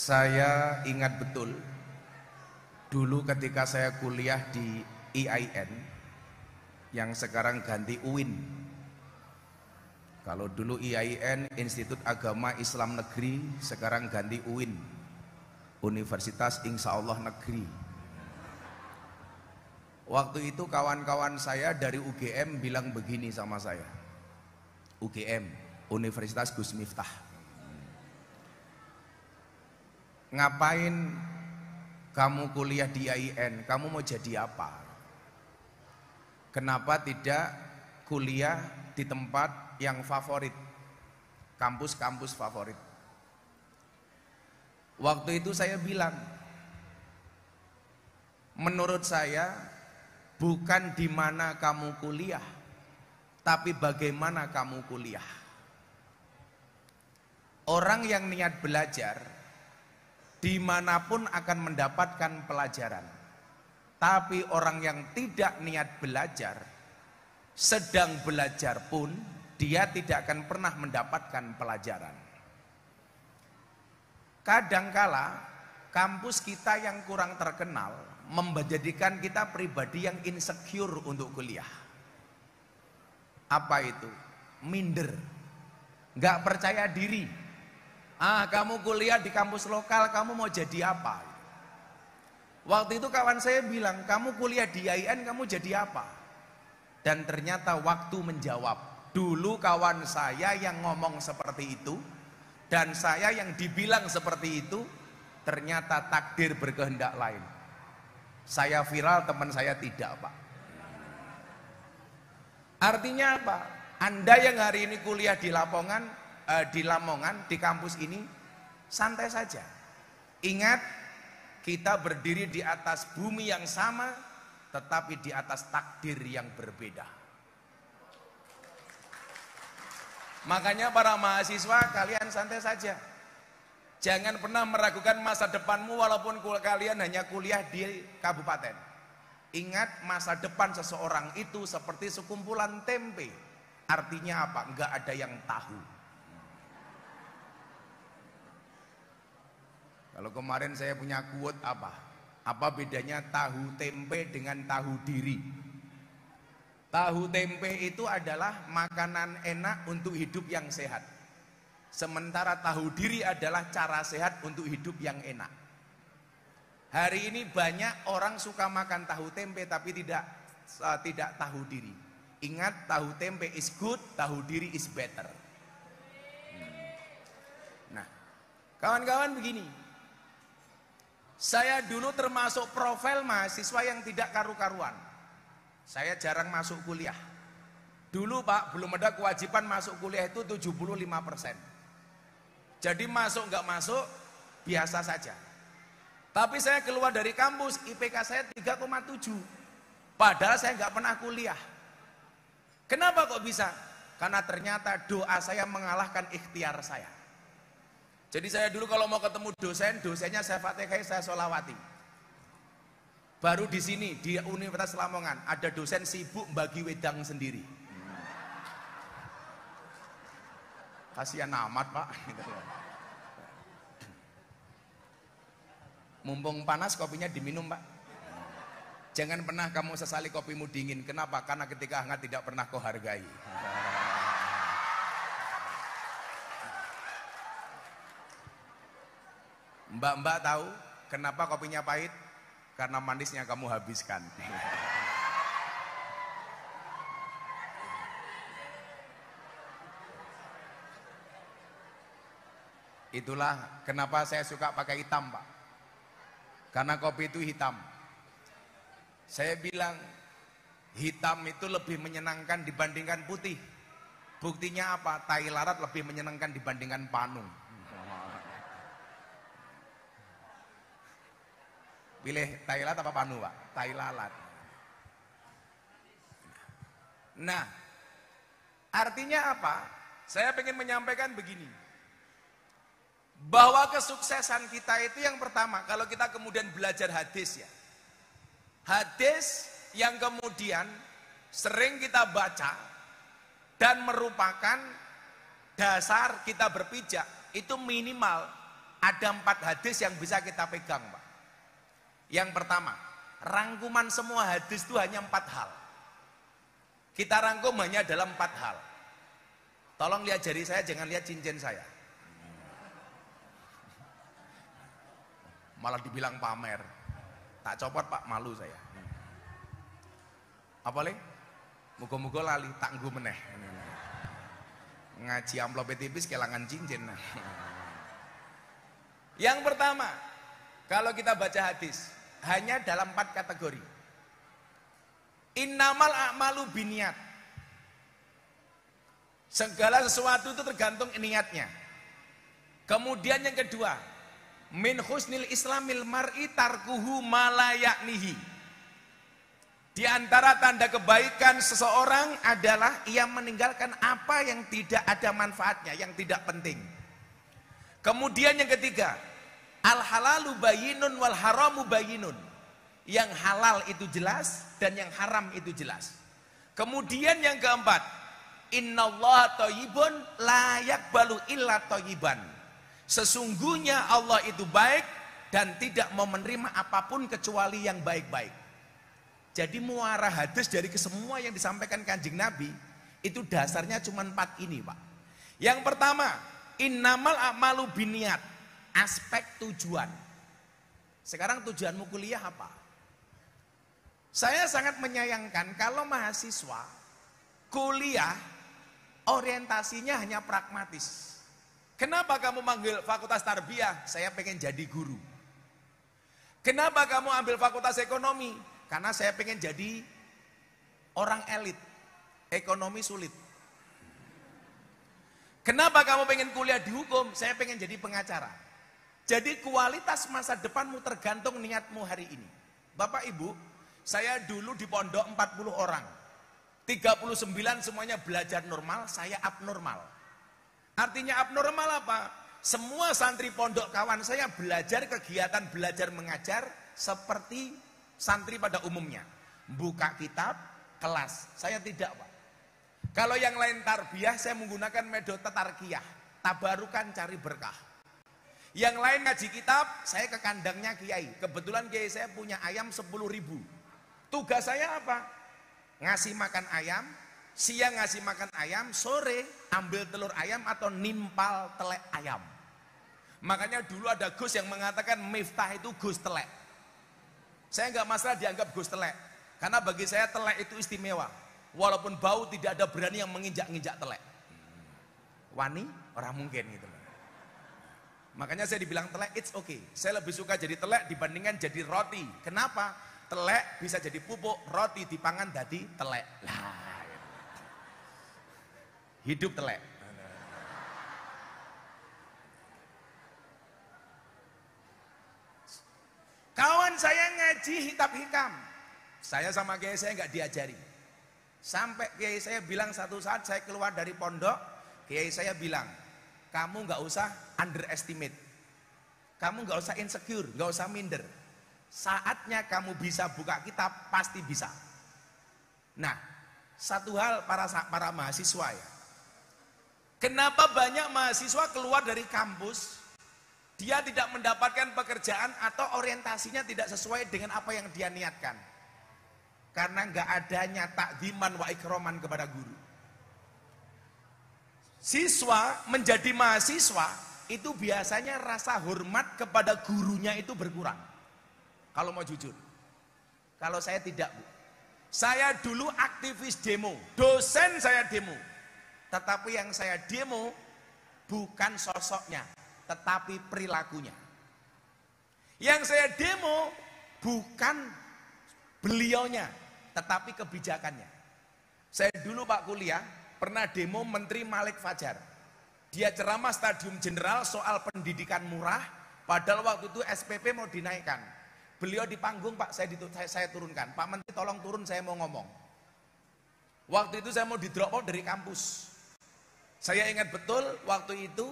Saya ingat betul dulu ketika saya kuliah di IAIN yang sekarang ganti UIN. Kalau dulu IAIN Institut Agama Islam Negeri, sekarang ganti UIN, Universitas Insya Allah Negeri. Waktu itu kawan-kawan saya dari UGM bilang begini sama saya, UGM, Universitas Gus Miftah, ngapain kamu kuliah di IAIN? Kamu mau jadi apa? Kenapa tidak kuliah di tempat yang favorit, kampus-kampus favorit? Waktu itu saya bilang, menurut saya bukan di mana kamu kuliah, tapi bagaimana kamu kuliah. Orang yang niat belajar dimanapun akan mendapatkan pelajaran. Tapi orang yang tidak niat belajar, sedang belajar pun dia tidak akan pernah mendapatkan pelajaran. Kadangkala kampus kita yang kurang terkenal menjadikan kita pribadi yang insecure untuk kuliah. Apa itu? Minder, nggak percaya diri. Kamu kuliah di kampus lokal, kamu mau jadi apa? Waktu itu kawan saya bilang, kamu kuliah di IAIN, kamu jadi apa? Dan ternyata waktu menjawab. Dulu kawan saya yang ngomong seperti itu, dan saya yang dibilang seperti itu, ternyata takdir berkehendak lain. Saya viral, teman saya tidak, Pak. Artinya apa? Anda yang hari ini kuliah di Lamongan, di kampus ini, santai saja. Ingat, kita berdiri di atas bumi yang sama, tetapi di atas takdir yang berbeda. Makanya para mahasiswa, kalian santai saja. Jangan pernah meragukan masa depanmu walaupun kalian hanya kuliah di kabupaten. Ingat, masa depan seseorang itu seperti sekumpulan tempe. Artinya apa? Enggak ada yang tahu. Kalau kemarin saya punya quote apa? Apa bedanya tahu tempe dengan tahu diri? Tahu tempe itu adalah makanan enak untuk hidup yang sehat. Sementara tahu diri adalah cara sehat untuk hidup yang enak. Hari ini banyak orang suka makan tahu tempe tapi tidak tahu diri. Ingat, tahu tempe is good, tahu diri is better. Nah, kawan-kawan begini. Saya dulu termasuk profil mahasiswa yang tidak karu-karuan. Saya jarang masuk kuliah. Dulu Pak, belum ada kewajiban masuk kuliah itu 75%. Jadi masuk nggak masuk, biasa saja. Tapi saya keluar dari kampus, IPK saya 3,7. Padahal saya nggak pernah kuliah. Kenapa kok bisa? Karena ternyata doa saya mengalahkan ikhtiar saya. Jadi saya dulu kalau mau ketemu dosennya saya fatihai, saya sholawati. Baru di sini, di Universitas Lamongan, ada dosen sibuk bagi wedang sendiri. Kasihan amat Pak. Mumpung panas kopinya diminum Pak. Jangan pernah kamu sesali kopimu dingin. Kenapa? Karena ketika hangat tidak pernah kau hargai. Mbak-mbak tahu kenapa kopinya pahit? Karena manisnya kamu habiskan. Itulah kenapa saya suka pakai hitam Pak. Karena kopi itu hitam. Saya bilang hitam itu lebih menyenangkan dibandingkan putih. Buktinya apa? Tai lalat lebih menyenangkan dibandingkan panung. Pilih tai lalat apa panu Pak? Tai lalat. Nah, artinya apa? Saya ingin menyampaikan begini. Bahwa kesuksesan kita itu yang pertama, kalau kita kemudian belajar hadis ya. Hadis yang kemudian sering kita baca dan merupakan dasar kita berpijak, itu minimal ada 4 hadis yang bisa kita pegang, Pak. Yang pertama, rangkuman semua hadis itu hanya 4 hal. Kita rangkum hanya dalam 4 hal. Tolong lihat jari saya, jangan lihat cincin saya. Malah dibilang pamer. Tak copot Pak, malu saya. Apa le? Muga-muga lali, tak nggo meneh. Ngaji amplop tipis kelangan cincin. Yang pertama, kalau kita baca hadis, hanya dalam 4 kategori. Innamal a'malu biniat. Segala sesuatu itu tergantung niatnya. Kemudian yang kedua, min husnil islamil mar'i tarkuhu ma la ya'nihi. Di antara tanda kebaikan seseorang adalah ia meninggalkan apa yang tidak ada manfaatnya, yang tidak penting. Kemudian yang ketiga, al halalu bayyinun wal haramu bayyinun. Yang halal itu jelas dan yang haram itu jelas. Kemudian yang keempat, innallaha thayyibun la yaqbalu illa thayyiban. Sesungguhnya Allah itu baik dan tidak mau menerima apapun kecuali yang baik-baik. Jadi muara hadis dari semua yang disampaikan Kanjeng Nabi itu dasarnya cuma 4 ini, Pak. Yang pertama, innamal a'malu biniat, aspek tujuan. Sekarang tujuanmu kuliah apa? Saya sangat menyayangkan kalau mahasiswa kuliah orientasinya hanya pragmatis. Kenapa kamu manggil fakultas tarbiyah? Saya pengen jadi guru. Kenapa kamu ambil fakultas ekonomi? Karena saya pengen jadi orang elit. Ekonomi sulit. Kenapa kamu pengen kuliah di hukum? Saya pengen jadi pengacara. Jadi kualitas masa depanmu tergantung niatmu hari ini. Bapak Ibu, saya dulu di pondok 40 orang. 39 semuanya belajar normal, saya abnormal. Artinya abnormal apa? Semua santri pondok kawan saya belajar kegiatan belajar mengajar seperti santri pada umumnya. Buka kitab, kelas. Saya tidak, Pak. Kalau yang lain tarbiyah, saya menggunakan metode tarkiyah. Tabarukan cari berkah. Yang lain ngaji kitab, saya ke kandangnya kiai. Kebetulan kiai saya punya ayam 10.000. Tugas saya apa? Ngasih makan ayam, siang ngasih makan ayam, sore ambil telur ayam atau nimpal telek ayam. Makanya dulu ada Gus yang mengatakan Miftah itu Gus telek. Saya nggak masalah dianggap Gus telek, karena bagi saya telek itu istimewa. Walaupun bau tidak ada berani yang menginjak-injak telek. Wani orang mungkin gitu. Makanya saya dibilang telek, it's okay. Saya lebih suka jadi telek dibandingkan jadi roti. Kenapa? Telek bisa jadi pupuk, roti dipangan jadi telek. Lah, hidup telek. Kawan saya ngaji hitab hikam. Saya sama kiai saya nggak diajari. Sampai kiai saya bilang satu saat saya keluar dari pondok, kiai saya bilang, kamu nggak usah underestimate, kamu nggak usah insecure, nggak usah minder. Saatnya kamu bisa buka kitab, pasti bisa. Nah, satu hal para mahasiswa ya. Kenapa banyak mahasiswa keluar dari kampus, dia tidak mendapatkan pekerjaan atau orientasinya tidak sesuai dengan apa yang dia niatkan? Karena nggak adanya takdiman wa ikroman kepada guru. Siswa menjadi mahasiswa itu biasanya rasa hormat kepada gurunya itu berkurang. Kalau mau jujur, kalau saya tidak, Bu. Saya dulu aktivis demo, dosen saya demo. Tetapi yang saya demo bukan sosoknya, tetapi perilakunya. Yang saya demo bukan beliaunya, tetapi kebijakannya. Saya dulu Pak kuliah, pernah demo Menteri Malik Fajar. Dia ceramah Stadium Jenderal soal pendidikan murah, padahal waktu itu SPP mau dinaikkan. Beliau di panggung, Pak, saya turunkan. Pak Menteri tolong turun, saya mau ngomong. Waktu itu saya mau di drop out dari kampus. Saya ingat betul waktu itu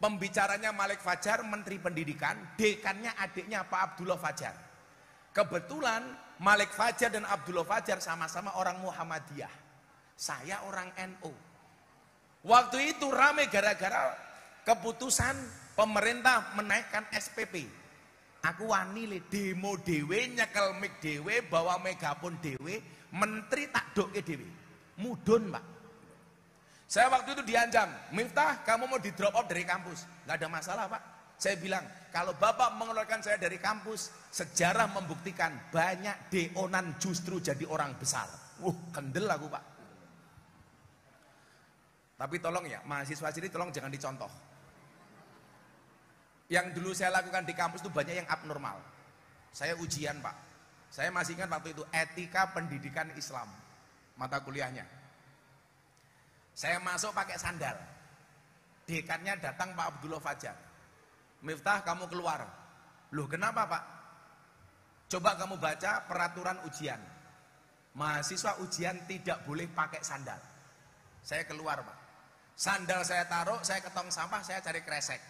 pembicaranya Malik Fajar, Menteri Pendidikan, dekannya adiknya Pak Abdullah Fajar. Kebetulan Malik Fajar dan Abdullah Fajar sama-sama orang Muhammadiyah. Saya orang NU. Waktu itu rame gara-gara keputusan pemerintah menaikkan SPP. Aku wani le demo dewe, nyekel mic dewe, bawa megapon dewe, menteri tak doke dewe. Mudun, Pak. Saya waktu itu diancam, Miftah kamu mau di drop out dari kampus. Nggak ada masalah, Pak. Saya bilang, kalau Bapak mengeluarkan saya dari kampus, sejarah membuktikan banyak deonan justru jadi orang besar. Kendel aku, Pak. Tapi tolong ya, mahasiswa sini tolong jangan dicontoh. Yang dulu saya lakukan di kampus itu banyak yang abnormal. Saya ujian, Pak. Saya masih ingat waktu itu etika pendidikan Islam, mata kuliahnya. Saya masuk pakai sandal. Dekannya datang Pak Abdullah Fajar. Miftah kamu keluar. Loh kenapa, Pak? Coba kamu baca peraturan ujian. Mahasiswa ujian tidak boleh pakai sandal. Saya keluar, Pak. Sandal saya taruh, saya ke tong sampah, saya cari kresek.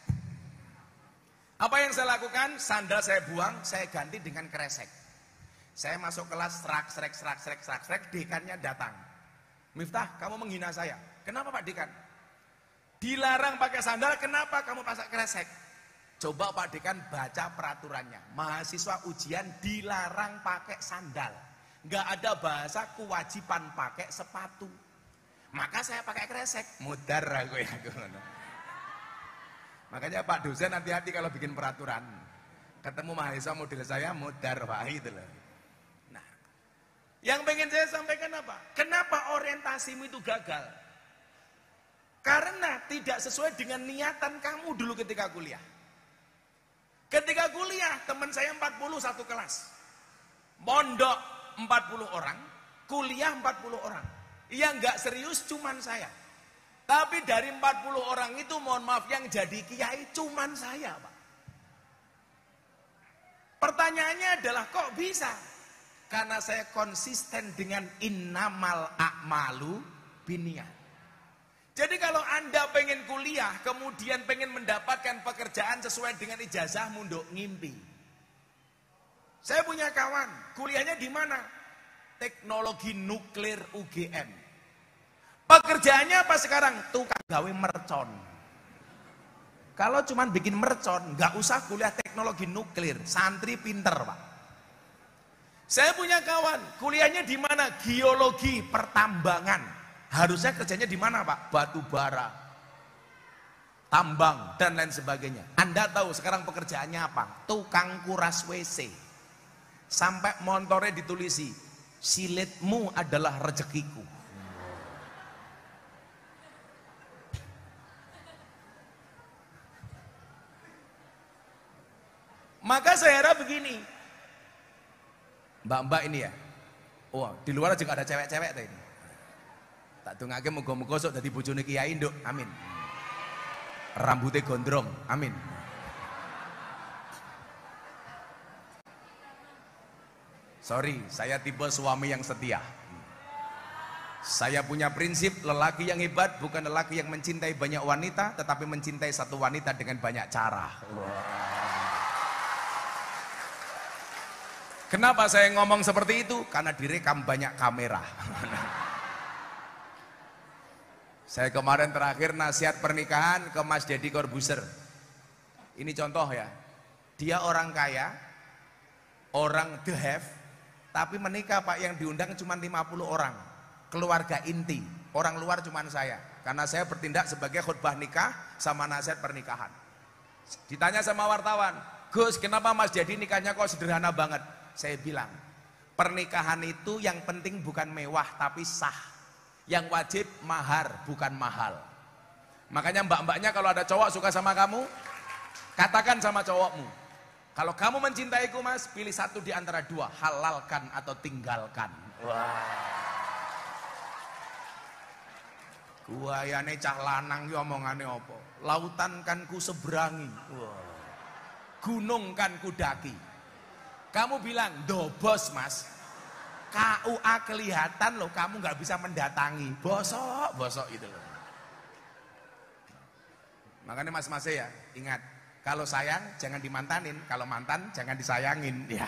Apa yang saya lakukan? Sandal saya buang, saya ganti dengan kresek. Saya masuk kelas, serak, dekannya datang. Miftah, kamu menghina saya. Kenapa Pak Dekan? Dilarang pakai sandal, kenapa kamu pakai kresek? Coba Pak Dekan baca peraturannya. Mahasiswa ujian dilarang pakai sandal. Nggak ada bahasa kewajiban pakai sepatu. Maka saya pakai kresek. Mudar aku ya. Makanya Pak dosen hati-hati kalau bikin peraturan. Ketemu mahasiswa model saya mudar, Pak, itu loh. Nah, yang pengen saya sampaikan apa? Kenapa orientasimu itu gagal? Karena tidak sesuai dengan niatan kamu dulu ketika kuliah. Ketika kuliah, teman saya 40 satu kelas. Mondok 40 orang, kuliah 40 orang. Yang nggak serius cuman saya. Tapi dari 40 orang itu mohon maaf yang jadi kiai cuman saya, Pak. Pertanyaannya adalah kok bisa? Karena saya konsisten dengan innamal a'malu binniyat. Jadi kalau Anda pengen kuliah, kemudian pengen mendapatkan pekerjaan sesuai dengan ijazah munduk ngimpi. Saya punya kawan, kuliahnya di mana? Teknologi nuklir UGM. Pekerjaannya apa sekarang? Tukang gawe mercon. Kalau cuman bikin mercon, nggak usah kuliah teknologi nuklir, santri pinter, Pak. Saya punya kawan, kuliahnya di mana? Geologi pertambangan. Harusnya kerjanya di mana, Pak? Batu bara, tambang dan lain sebagainya. Anda tahu sekarang pekerjaannya apa? Tukang kuras WC. Sampai motornya ditulisi, silitmu adalah rezekiku. Maka saya harap begini, mbak-mbak ini ya, wah di luar juga ada cewek-cewek tadi. Tak dongake muga-muga sok dadi bojone kiai nduk, amin. Rambutnya gondrong, amin. Sorry, saya tipe suami yang setia. Saya punya prinsip, lelaki yang hebat bukan lelaki yang mencintai banyak wanita, tetapi mencintai satu wanita dengan banyak cara. Kenapa saya ngomong seperti itu? Karena direkam banyak kamera. Saya kemarin terakhir nasihat pernikahan ke Mas Deddy Corbuzier. Ini contoh ya. Dia orang kaya, orang the have, tapi menikah Pak yang diundang cuma 50 orang. Keluarga inti, orang luar cuma saya. Karena saya bertindak sebagai khutbah nikah sama nasihat pernikahan. Ditanya sama wartawan, Gus kenapa Mas Deddy nikahnya kok sederhana banget? Saya bilang, pernikahan itu yang penting bukan mewah tapi sah. Yang wajib mahar bukan mahal. Makanya mbak-mbaknya kalau ada cowok suka sama kamu, katakan sama cowokmu, kalau kamu mencintaiku Mas, pilih satu di antara dua, halalkan atau tinggalkan. Wah. Guayane cah lanang ki omongane apa? Lautan kan ku seberangi. Wah. Gunung kan ku daki. Kamu bilang, dobos Mas, KUA kelihatan loh, kamu nggak bisa mendatangi, bosok gitu loh. Makanya mas-mas ya, ingat, kalau sayang jangan dimantanin, kalau mantan jangan disayangin. Ya.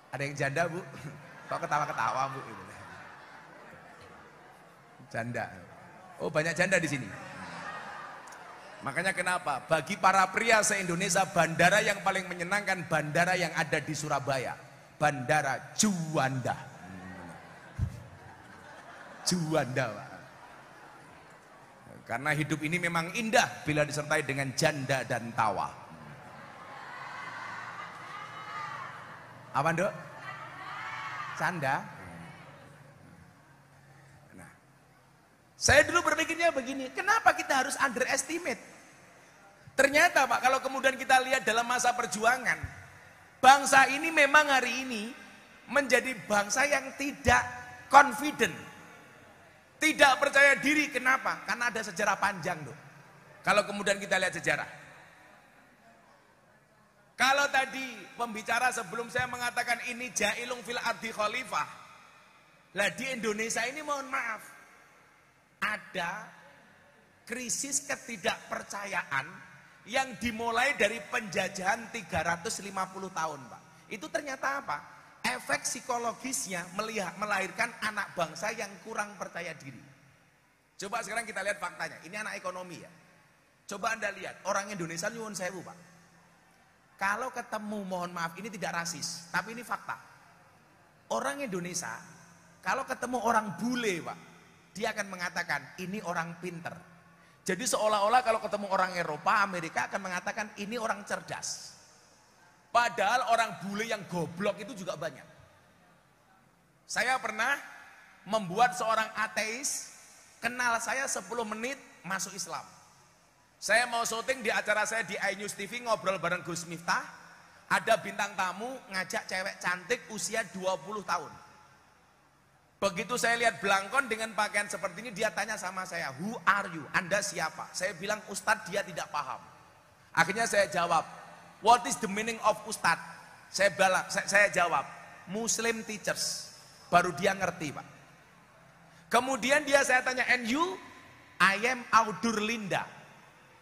Ada yang janda Bu? Kok ketawa-ketawa Bu? Gitu. Janda. Oh, banyak janda di sini. Makanya kenapa? Bagi para pria se-Indonesia, bandara yang paling menyenangkan bandara yang ada di Surabaya. Bandara Juanda. Juanda, Pak. Karena hidup ini memang indah bila disertai dengan janda dan tawa. Apa, Nduk? Canda? Nah, saya dulu berpikirnya begini, kenapa kita harus underestimate? Ternyata Pak, kalau kemudian kita lihat dalam masa perjuangan, bangsa ini memang hari ini menjadi bangsa yang tidak confident, tidak percaya diri. Kenapa? Karena ada sejarah panjang tuh. Kalau kemudian kita lihat sejarah, kalau tadi pembicara sebelum saya mengatakan ini jailung fil ardi khalifah, lah di Indonesia ini mohon maaf, ada krisis ketidakpercayaan yang dimulai dari penjajahan 350 tahun, Pak. Itu ternyata apa? Efek psikologisnya melahirkan anak bangsa yang kurang percaya diri. Coba sekarang kita lihat faktanya. Ini anak ekonomi ya. Coba Anda lihat, orang Indonesia nyuwun sewu, Pak. Kalau ketemu, mohon maaf, ini tidak rasis, tapi ini fakta. Orang Indonesia, kalau ketemu orang bule, Pak, dia akan mengatakan, ini orang pinter. Jadi seolah-olah kalau ketemu orang Eropa, Amerika akan mengatakan ini orang cerdas. Padahal orang bule yang goblok itu juga banyak. Saya pernah membuat seorang ateis kenal saya 10 menit masuk Islam. Saya mau syuting di acara saya di iNews TV, ngobrol bareng Gus Miftah. Ada bintang tamu ngajak cewek cantik usia 20 tahun. Begitu saya lihat belangkon dengan pakaian seperti ini, dia tanya sama saya, who are you? Anda siapa? Saya bilang, Ustadz, dia tidak paham. Akhirnya saya jawab, what is the meaning of Ustadz? Saya jawab, Muslim teachers. Baru dia ngerti, Pak. Kemudian saya tanya, and you? I am Audur Linda,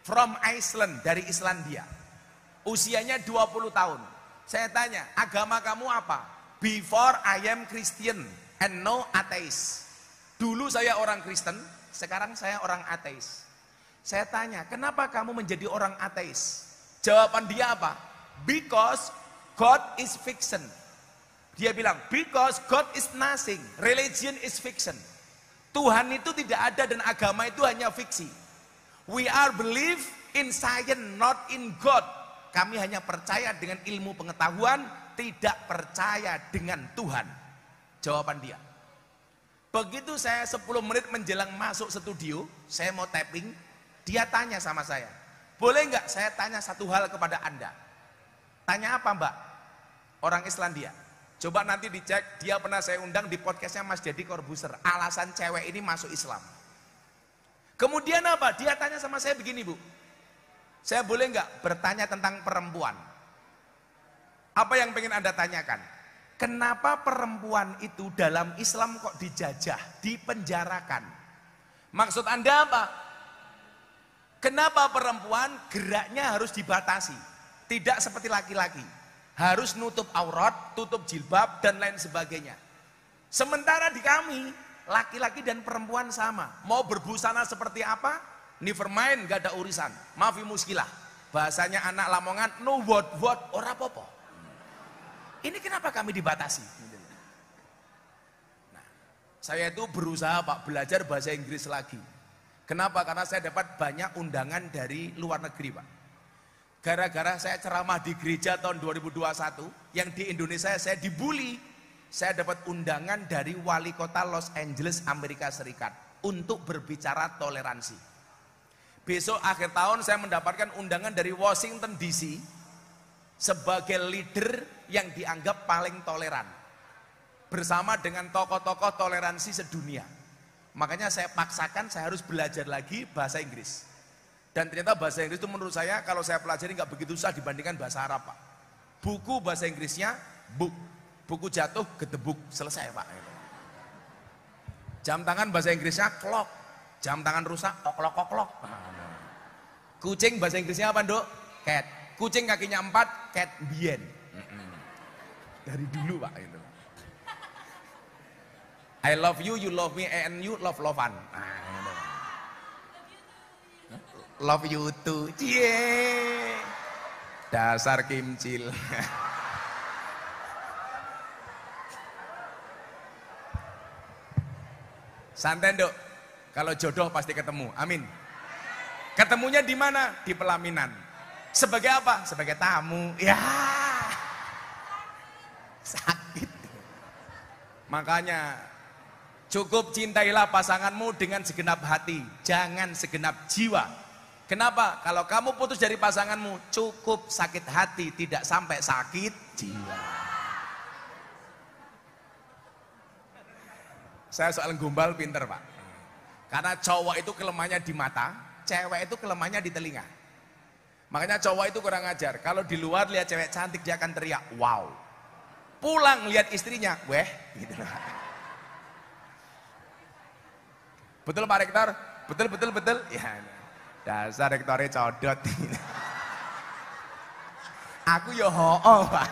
from Iceland, dari Islandia. Usianya 20 tahun. Saya tanya, agama kamu apa? Before I am Christian and no atheist. Dulu saya orang Kristen, sekarang saya orang ateis. Saya tanya, kenapa kamu menjadi orang ateis? Jawaban dia apa? Because God is fiction. Dia bilang, because God is nothing, religion is fiction. Tuhan itu tidak ada dan agama itu hanya fiksi. We are believe in science, not in God. Kami hanya percaya dengan ilmu pengetahuan, tidak percaya dengan Tuhan. Jawaban dia. Begitu saya 10 menit menjelang masuk studio, saya mau tapping, dia tanya sama saya, boleh nggak saya tanya satu hal kepada Anda? Tanya apa, Mbak? Orang Islandia. Coba nanti dicek, dia pernah saya undang di podcastnya Mas Deddy Corbuzier, alasan cewek ini masuk Islam. Kemudian apa? Dia tanya sama saya begini, Bu, saya boleh nggak bertanya tentang perempuan? Apa yang pengen Anda tanyakan? Kenapa perempuan itu dalam Islam kok dijajah, dipenjarakan? Maksud Anda apa? Kenapa perempuan geraknya harus dibatasi? Tidak seperti laki-laki. Harus nutup aurat, tutup jilbab, dan lain sebagainya. Sementara di kami, laki-laki dan perempuan sama. Mau berbusana seperti apa? Never mind, gak ada urusan. Maafi muskilah. Bahasanya anak Lamongan, no word, ora popo. Ini kenapa kami dibatasi? Nah, saya itu berusaha, Pak, belajar bahasa Inggris lagi. Kenapa? Karena saya dapat banyak undangan dari luar negeri, Pak. Gara-gara saya ceramah di gereja tahun 2021, yang di Indonesia saya dibully. Saya dapat undangan dari wali kota Los Angeles, Amerika Serikat, untuk berbicara toleransi. Besok akhir tahun saya mendapatkan undangan dari Washington DC, sebagai leader yang dianggap paling toleran, bersama dengan tokoh-tokoh toleransi sedunia. Makanya saya paksakan saya harus belajar lagi bahasa Inggris. Dan ternyata bahasa Inggris itu menurut saya kalau saya pelajari nggak begitu susah dibandingkan bahasa Arab, Pak. Buku bahasa Inggrisnya book, buku jatuh gedebuk, selesai, Pak. Jam tangan bahasa Inggrisnya clock, jam tangan rusak oklok. Kucing bahasa Inggrisnya apa, Dok? Cat. Kucing kakinya 4, cat bien. Dari dulu, Pak, itu. I love you, you love me, and you love-lovan. Love you too. Cie. Dasar kimcil. Santai Dok. Kalau jodoh pasti ketemu. Amin. Ketemunya di mana? Di pelaminan. Sebagai apa? Sebagai tamu. Ya. Sakit. Makanya cukup cintailah pasanganmu dengan segenap hati, jangan segenap jiwa. Kenapa? Kalau kamu putus dari pasanganmu, cukup sakit hati, tidak sampai sakit jiwa. Saya soal gombal pinter Pak. Karena cowok itu kelemahannya di mata, cewek itu kelemahannya di telinga. Makanya cowok itu kurang ajar. Kalau di luar lihat cewek cantik dia akan teriak, wow. Pulang lihat istrinya, weh, gitu. Betul Pak Rektor? Betul. Ya, dasar rektornya codot. Aku ya ho'o Pak.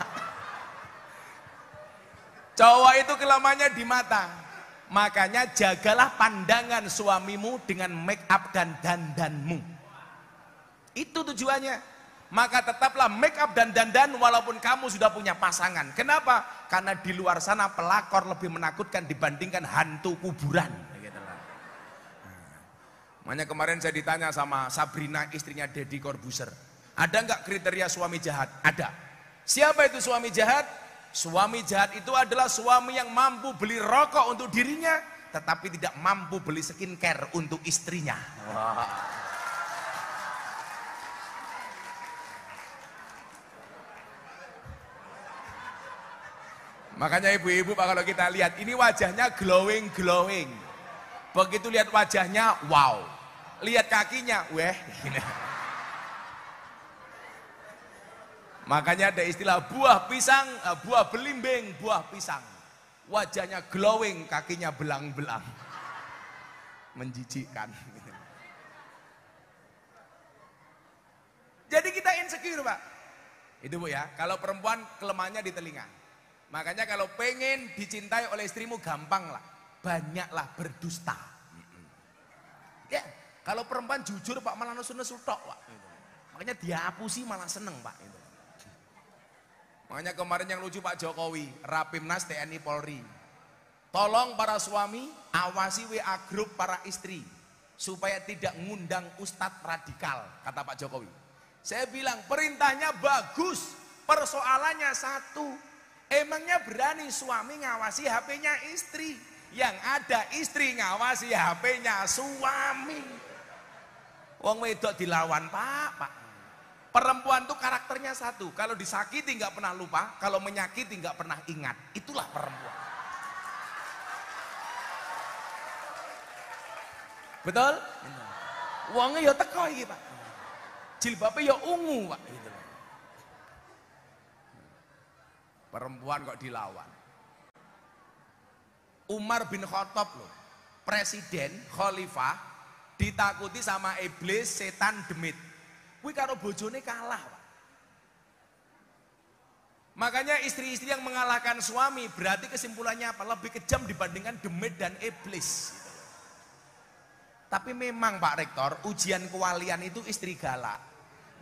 Cowok itu kelemahannya di mata. Makanya jagalah pandangan suamimu dengan make up dan dandanmu. Itu tujuannya. Maka tetaplah make up dan dandan walaupun kamu sudah punya pasangan. Kenapa? Karena di luar sana pelakor lebih menakutkan dibandingkan hantu kuburan. Makanya kemarin saya ditanya sama Sabrina, istrinya Deddy Corbuzier. Ada nggak kriteria suami jahat? Ada. Siapa itu suami jahat? Suami jahat itu adalah suami yang mampu beli rokok untuk dirinya, tetapi tidak mampu beli skincare untuk istrinya. Wah. Makanya ibu-ibu Pak, kalau kita lihat ini wajahnya glowing. Begitu lihat wajahnya, wow. Lihat kakinya, weh. Makanya ada istilah buah pisang, buah belimbing, buah pisang. Wajahnya glowing, kakinya belang-belang. Menjijikkan. Jadi kita insecure Pak. Itu Bu ya, kalau perempuan kelemahannya di telinga. Makanya kalau pengen dicintai oleh istrimu gampang lah, banyaklah berdusta. Ya, kalau perempuan jujur Pak malah nesu-nesu tok Pak. Makanya dihapusi malah seneng Pak. Makanya kemarin yang lucu Pak Jokowi, Rapimnas TNI Polri. Tolong para suami awasi WA grup para istri supaya tidak ngundang ustadz radikal, kata Pak Jokowi. Saya bilang perintahnya bagus, persoalannya satu. Emangnya berani suami ngawasi HP-nya istri? Yang ada istri ngawasi HP-nya suami. Wong wedok dilawan Pak. Perempuan tuh karakternya satu. Kalau disakiti nggak pernah lupa, kalau menyakiti nggak pernah ingat. Itulah perempuan. Betul? Wongnya ya teko iki Pak. Jilbabnya ya ungu Pak. Perempuan kok dilawan. Umar bin Khattab loh, presiden, khalifah, ditakuti sama iblis, setan, demit. Kuwi karo bojone kalah Pak. Makanya istri-istri yang mengalahkan suami berarti kesimpulannya apa? Lebih kejam dibandingkan demit dan iblis. Tapi memang Pak Rektor, ujian kewalian itu istri galak.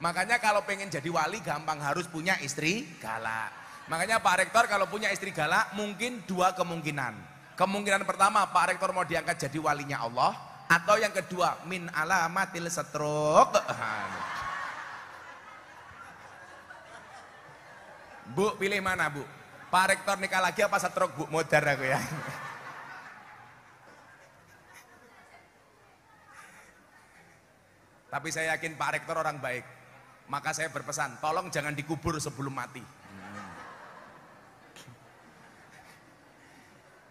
Makanya kalau pengen jadi wali gampang harus punya istri galak. Makanya Pak Rektor kalau punya istri galak mungkin dua kemungkinan. Kemungkinan pertama Pak Rektor mau diangkat jadi walinya Allah, atau yang kedua min alamatil setruk. Bu pilih mana Bu? Pak Rektor nikah lagi apa setruk Bu? Modar aku ya. Tapi saya yakin Pak Rektor orang baik. Maka saya berpesan, tolong jangan dikubur sebelum mati.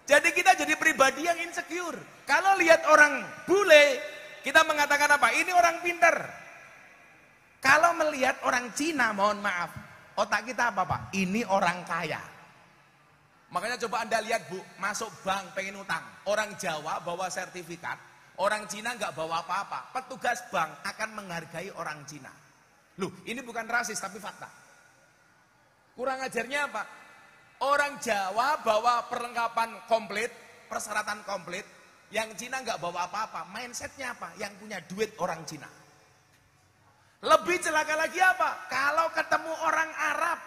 Jadi kita jadi pribadi yang insecure. Kalau lihat orang bule, kita mengatakan apa? Ini orang pinter. Kalau melihat orang Cina, mohon maaf, otak kita apa Pak? Ini orang kaya. Makanya coba Anda lihat Bu, masuk bank pengen utang. Orang Jawa bawa sertifikat, orang Cina nggak bawa apa-apa. Petugas bank akan menghargai orang Cina. Loh, ini bukan rasis tapi fakta. Kurang ajarnya apa? Orang Jawa bawa perlengkapan komplit, persyaratan komplit. Yang Cina nggak bawa apa-apa. Mindsetnya apa? Yang punya duit orang Cina. Lebih celaka lagi apa? Kalau ketemu orang Arab,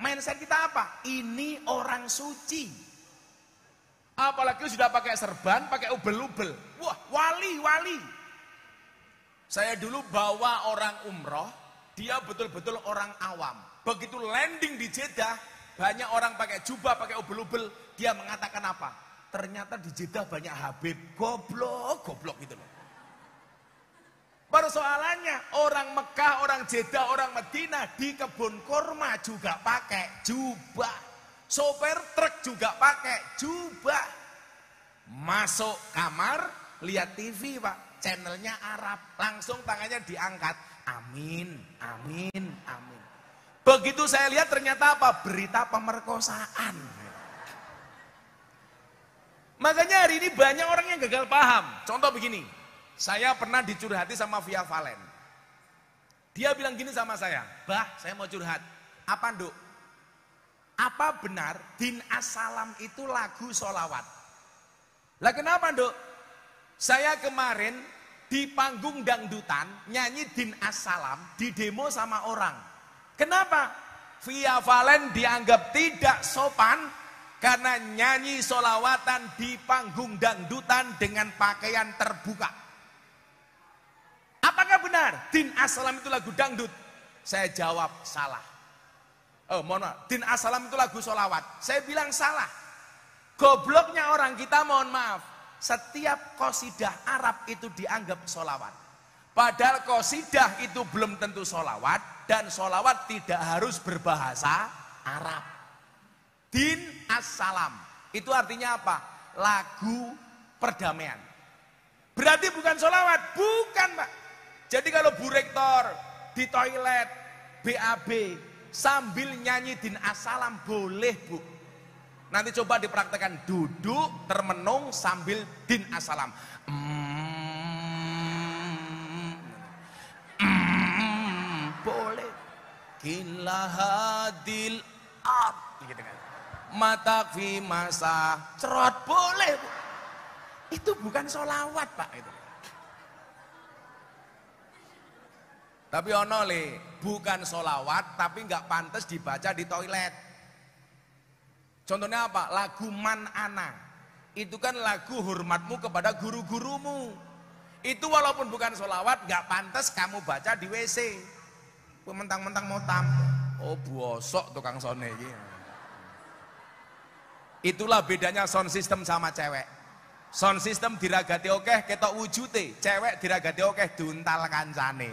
mindset kita apa? Ini orang suci. Apalagi sudah pakai serban, pakai ubel-ubel. Wah, wali. Saya dulu bawa orang umroh, dia betul-betul orang awam. Begitu landing di Jeddah, banyak orang pakai jubah, pakai ubel-ubel. Dia mengatakan apa? Ternyata di Jeddah banyak Habib. Goblok gitu loh. Persoalannya orang Mekah, orang Jeddah, orang Madinah di kebun kurma juga pakai jubah. Sopir truk juga pakai jubah. Masuk kamar, lihat TV Pak, channelnya Arab. Langsung tangannya diangkat. Amin. Begitu saya lihat ternyata apa? Berita pemerkosaan. Makanya hari ini banyak orang yang gagal paham. Contoh begini. Saya pernah dicurhati sama Via Valen. Dia bilang gini sama saya, "Bah, saya mau curhat." "Apa, Nduk?" "Apa benar Din As-Salam itu lagu sholawat?" "Lah kenapa, Nduk?" "Saya kemarin di panggung dangdutan nyanyi Din As-Salam di demo sama orang." "Kenapa?" "Via Valen dianggap tidak sopan karena nyanyi sholawatan di panggung dangdutan dengan pakaian terbuka." "Apakah benar Din As-Salam itu lagu dangdut?" Saya jawab salah. Mohon maaf, Din As-Salam itu lagu sholawat. Saya bilang salah. Gobloknya orang kita, mohon maaf, setiap qasidah Arab itu dianggap sholawat. Padahal qasidah itu belum tentu sholawat, dan sholawat tidak harus berbahasa Arab. Din As-Salam itu artinya apa? Lagu perdamaian. Berarti bukan sholawat? Bukan, Pak. Jadi kalau Bu Rektor di toilet, BAB, sambil nyanyi Din As-Salam boleh, Bu. Nanti coba dipraktekkan, duduk, termenung, sambil Din As-Salam. Boleh. Kila hadil ab. Gitu kan. Mata fi masa cerot, boleh, Bu. Itu bukan sholawat, Pak. Itu. Tapi ono le, bukan sholawat tapi nggak pantas dibaca di toilet. Contohnya apa? Lagu Man Ana. Itu kan lagu hormatmu kepada guru-gurumu. Itu walaupun bukan sholawat nggak pantas kamu baca di WC. Mentang-mentang mau tampil. Oh bosok tukang sone ini. Itulah bedanya sound system sama cewek. Sound system diragati okeh ketok wujute, cewek diragati okeh duntal kancane.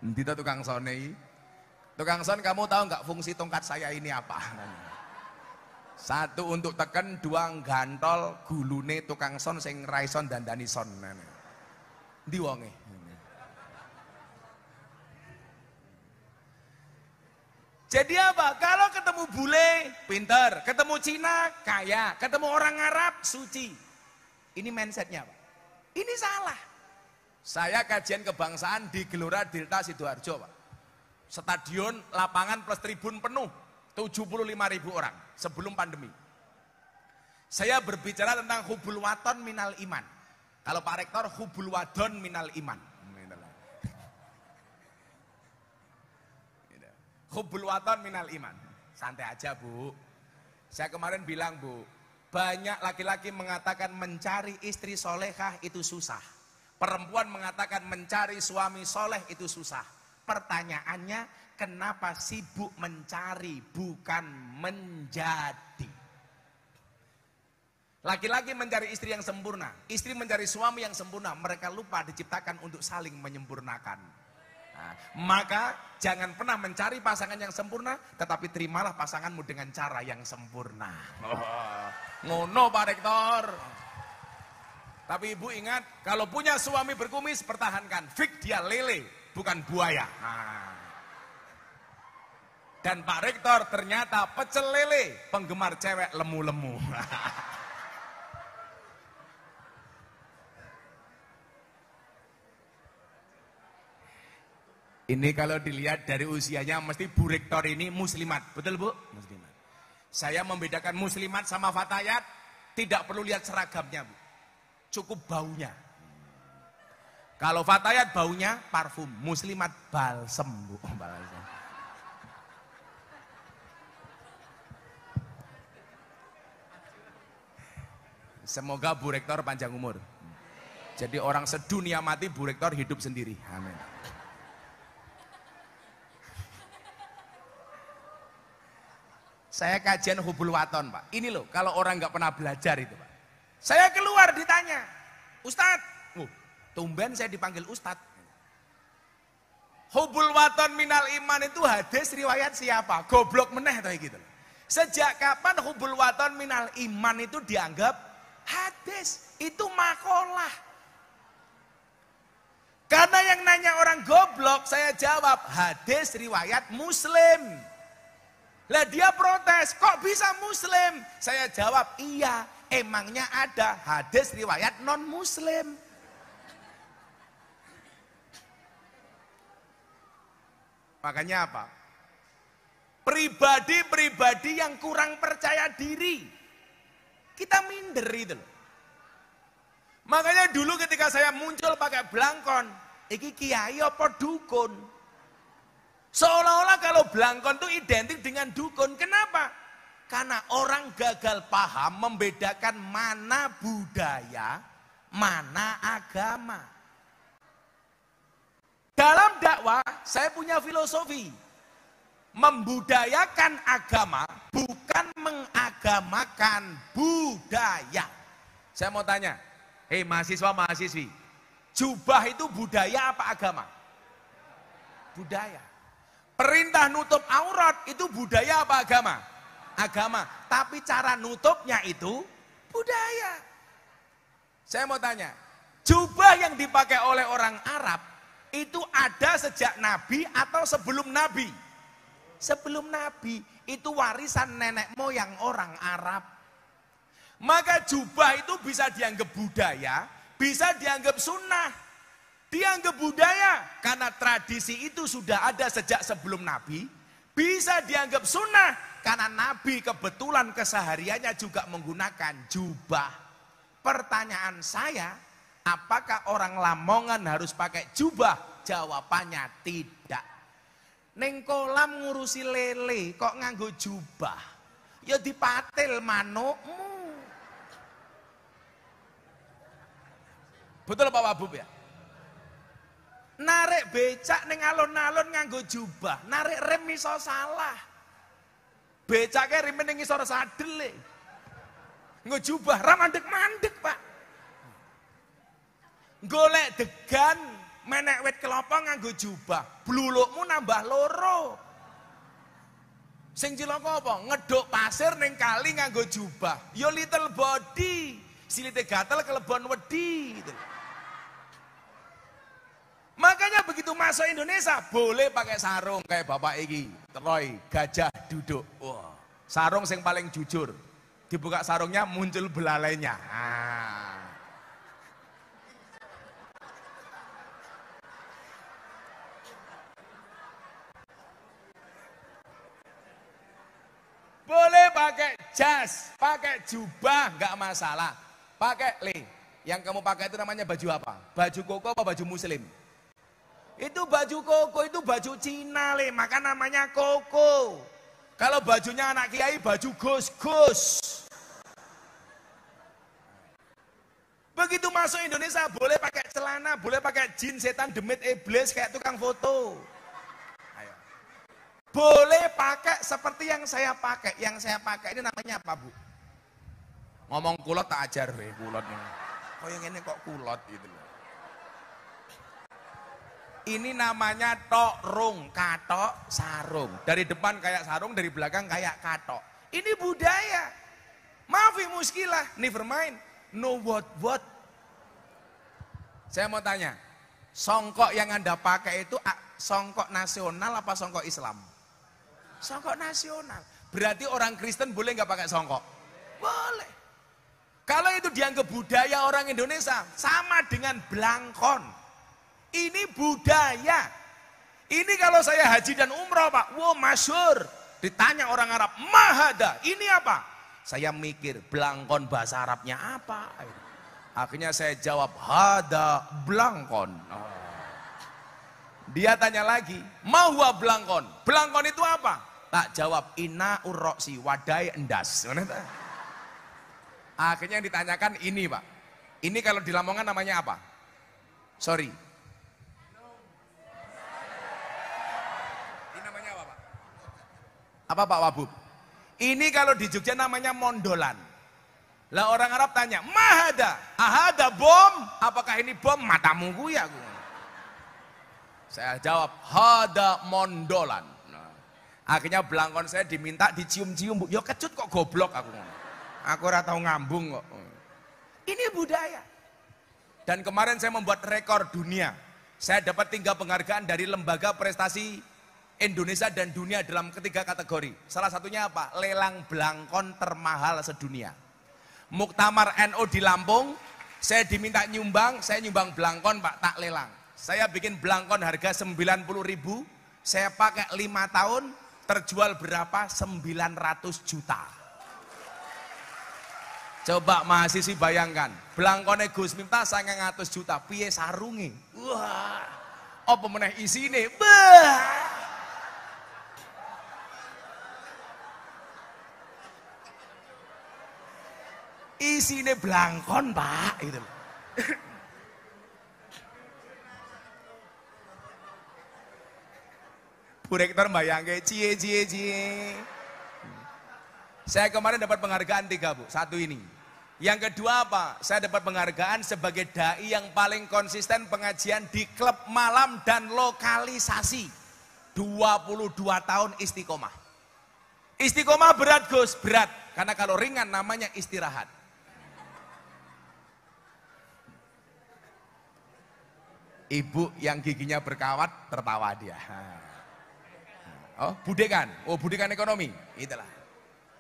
Entita tukang sone. Tukang son, kamu tahu nggak fungsi tongkat saya ini apa? Satu untuk tekan, dua gantol gulune tukang son sing raison dan dandani son. Ndi wonge? Jadi apa? Kalau ketemu bule, pinter. Ketemu Cina, kaya. Ketemu orang Arab, suci. Ini mindsetnya, Pak. Ini salah. Saya kajian kebangsaan di Gelora Delta Sidoarjo, Pak. Stadion, lapangan plus tribun penuh. 75.000 orang sebelum pandemi. Saya berbicara tentang hubul waton minal iman. Kalau Pak Rektor, hubul wadon minal iman. Hubul waton minal iman. Santai aja, Bu. Saya kemarin bilang, Bu, banyak laki-laki mengatakan mencari istri solehah itu susah. Perempuan mengatakan mencari suami soleh itu susah. Pertanyaannya, kenapa sibuk mencari bukan menjadi? Laki-laki mencari istri yang sempurna, istri mencari suami yang sempurna. Mereka lupa diciptakan untuk saling menyempurnakan. Nah, maka jangan pernah mencari pasangan yang sempurna, tetapi terimalah pasanganmu dengan cara yang sempurna. Ngono Pak Rektor. Tapi ibu ingat, kalau punya suami berkumis, pertahankan. Fik dia lele, bukan buaya. Dan Pak Rektor ternyata pecel lele, penggemar cewek lemu-lemu. Ini kalau dilihat dari usianya mesti Bu Rektor ini muslimat, betul Bu? Muslimat. Saya membedakan muslimat sama fatayat, tidak perlu lihat seragamnya, Bu. Cukup baunya. Kalau Fatayat baunya parfum, Muslimat balsem, Bu. Balsem. Semoga Bu Rektor panjang umur. Jadi orang sedunia mati, Bu Rektor hidup sendiri. Amin. Saya kajian hubul waton, Pak. Ini loh, kalau orang nggak pernah belajar itu, Pak. Saya keluar ditanya, Ustadz, tumben saya dipanggil Ustadz. Hubul waton minal iman itu hadis riwayat siapa? Goblok meneh atau gitu. Sejak kapan hubul waton minal iman itu dianggap hadis? Itu makalah. Karena yang nanya orang goblok, saya jawab hadis riwayat Muslim. Lah dia protes, kok bisa Muslim? Saya jawab, iya, emangnya ada hadis riwayat non Muslim. Makanya apa? Pribadi-pribadi yang kurang percaya diri, kita minder itu loh. Makanya dulu ketika saya muncul pakai blangkon, iki kiai apa dukun? Seolah-olah kalau blangkon itu identik dengan dukun. Kenapa? Karena orang gagal paham membedakan mana budaya, mana agama. Dalam dakwah saya punya filosofi. Membudayakan agama bukan mengagamakan budaya. Saya mau tanya, hei mahasiswa-mahasiswi, jubah itu budaya apa agama? Budaya. Perintah nutup aurat itu budaya apa agama? Agama. Tapi cara nutupnya itu budaya. Saya mau tanya, jubah yang dipakai oleh orang Arab itu ada sejak Nabi atau sebelum Nabi? Sebelum Nabi. Itu warisan nenek moyang orang Arab. Maka jubah itu bisa dianggap budaya, bisa dianggap sunnah. Dianggap budaya karena tradisi itu sudah ada sejak sebelum Nabi. Bisa dianggap sunnah karena Nabi kebetulan kesehariannya juga menggunakan jubah. Pertanyaan saya, apakah orang Lamongan harus pakai jubah? Jawabannya tidak. Neng kolam ngurusi lele kok nganggo jubah? Ya dipatil manukmu. Betul Pak Wabub ya? Narik becak ning alun-alun nganggo jubah, narik rem iso salah. Becake rem ning ngisor sadel. Nggo jubah ra mandek-mandek, Pak. Golek degan menek wit kelapa nganggo jubah, blulukmu nambah loro. Sing cilaka apa? Ngeduk pasir ning kali nganggo jubah. Yo little body, silite gatel kelebon wedi gitu. Makanya begitu masuk Indonesia boleh pakai sarung kayak bapak iki, Troy, gajah duduk. Wah, sarung yang paling jujur. Dibuka sarungnya muncul belalainya. Boleh pakai jas, pakai jubah, nggak masalah. Pakai yang kamu pakai itu namanya baju apa? Baju koko apa baju muslim? Itu baju koko, itu baju Cina maka namanya koko. Kalau bajunya anak kiai, baju gus-gus. Begitu masuk Indonesia, boleh pakai celana, boleh pakai jeans setan demit iblis kayak tukang foto. Ayo. Boleh pakai seperti yang saya pakai. Yang saya pakai ini namanya apa, Bu? Ngomong kulot tak ajar, kulot ini. Oh yang ini kok kulot gitu loh. Ini namanya tokrung, katok, sarung. Dari depan kayak sarung, dari belakang kayak katok. Ini budaya. Maafi muskilah, never mind. No what. Saya mau tanya, songkok yang Anda pakai itu songkok nasional apa songkok Islam? Songkok nasional. Berarti orang Kristen boleh nggak pakai songkok? Boleh. Kalau itu dianggap budaya orang Indonesia, sama dengan blangkon. Ini budaya. Ini kalau saya haji dan umroh Pak, wow masyhur. Ditanya orang Arab, mahada, ini apa? Saya mikir, blangkon bahasa Arabnya apa? Akhirnya saya jawab, hada blangkon. Dia tanya lagi, mahwa blangkon? Blangkon itu apa? Tak jawab, ina urroksi, wadai endas. Akhirnya yang ditanyakan ini Pak. Ini kalau di Lamongan namanya apa? Sorry. Ini namanya apa Pak? Apa Pak Wabub? Ini kalau di Jogja namanya mondolan. Lah orang Arab tanya, mahada? Ahada bom? Apakah ini bom? Matamu ya aku. Saya jawab, hada mondolan. Nah, akhirnya belangkon saya diminta dicium-cium. Ya kecut kok goblok aku. Aku ora tahu ngambung kok. Ini budaya. Dan kemarin saya membuat rekor dunia. Saya dapat 3 penghargaan dari lembaga prestasi Indonesia dan dunia dalam ketiga kategori. Salah satunya apa? Lelang belangkon termahal sedunia. Muktamar NU di Lampung, saya diminta nyumbang, saya nyumbang belangkon Pak, tak lelang. Saya bikin belangkon harga 90.000, saya pakai 5 tahun, terjual berapa? 900 juta. Coba mahasiswi bayangkan, belangkone Gus Miftah 900 juta, piye sarunge? Wah, apa meneh isine? Bah! Isine belangkon Pak, gitu. Bu Rektor bayangke, cie. Saya kemarin dapat penghargaan 3 Bu, 1 ini. Yang kedua apa? Saya dapat penghargaan sebagai dai yang paling konsisten pengajian di klub malam dan lokalisasi. 22 tahun istiqomah. Istiqomah berat Gus, berat. Karena kalau ringan namanya istirahat. Ibu yang giginya berkawat tertawa dia. Oh, budekan. Oh, budekan ekonomi.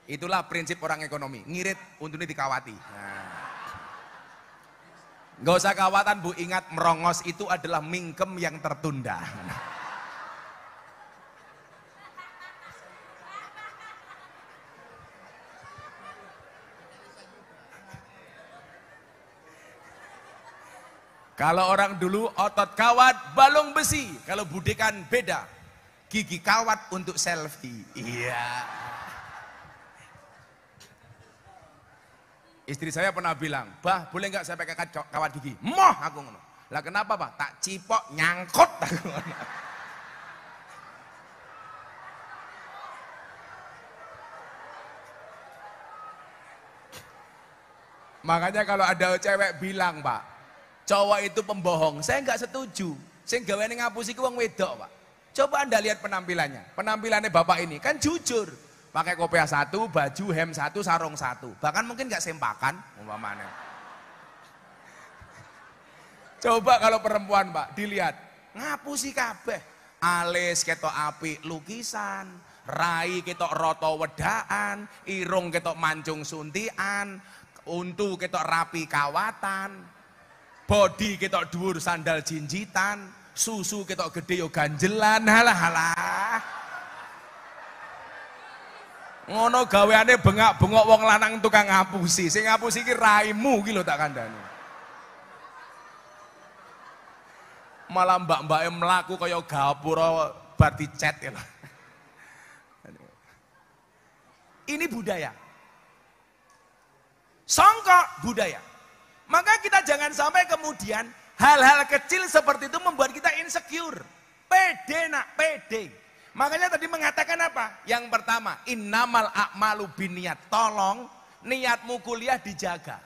Itulah prinsip orang ekonomi. Ngirit untungnya dikawati. Nggak usah kawatan Bu, ingat merongos itu adalah mingkem yang tertunda. Kalau orang dulu otot kawat, balung besi. Kalau budekan beda. Gigi kawat untuk selfie. Iya. Istri saya pernah bilang, bah boleh nggak saya pakai kawat gigi? Moh aku ngono. Lah kenapa Pak? Tak cipok nyangkut aku ngono. Makanya kalau ada cewek bilang Pak, cowok itu pembohong, saya nggak setuju. Saya gaweane ngapusi ku wong wedok Pak. Coba Anda lihat penampilannya. Penampilannya Bapak ini kan jujur. Pakai kopiah 1, baju hem 1, sarung 1. Bahkan mungkin nggak sempakan umpamanya. Coba kalau perempuan Pak, dilihat. Ngapusi kabeh. Alis ketok apik lukisan, rai ketok roto wedaan, irung ketok mancung suntian, untu ketok rapi kawatan, body ketok dhuwur sandal jinjitan, susu ketok gede yo ganjelan, halah. Ngono gaweane bengak-bengok wong lanang tukang ngapusi. Sing ngapusi iki raimu iki lho tak kandhani. Malah mbak-mbake mlaku kaya gapura bar dicet ya lho. Ini budaya. Songkok budaya. Maka kita jangan sampai kemudian hal-hal kecil seperti itu membuat kita insecure. Pede nak, pede. Makanya tadi mengatakan apa? Yang pertama, innamal a'malu binniyat. Tolong niatmu kuliah dijaga.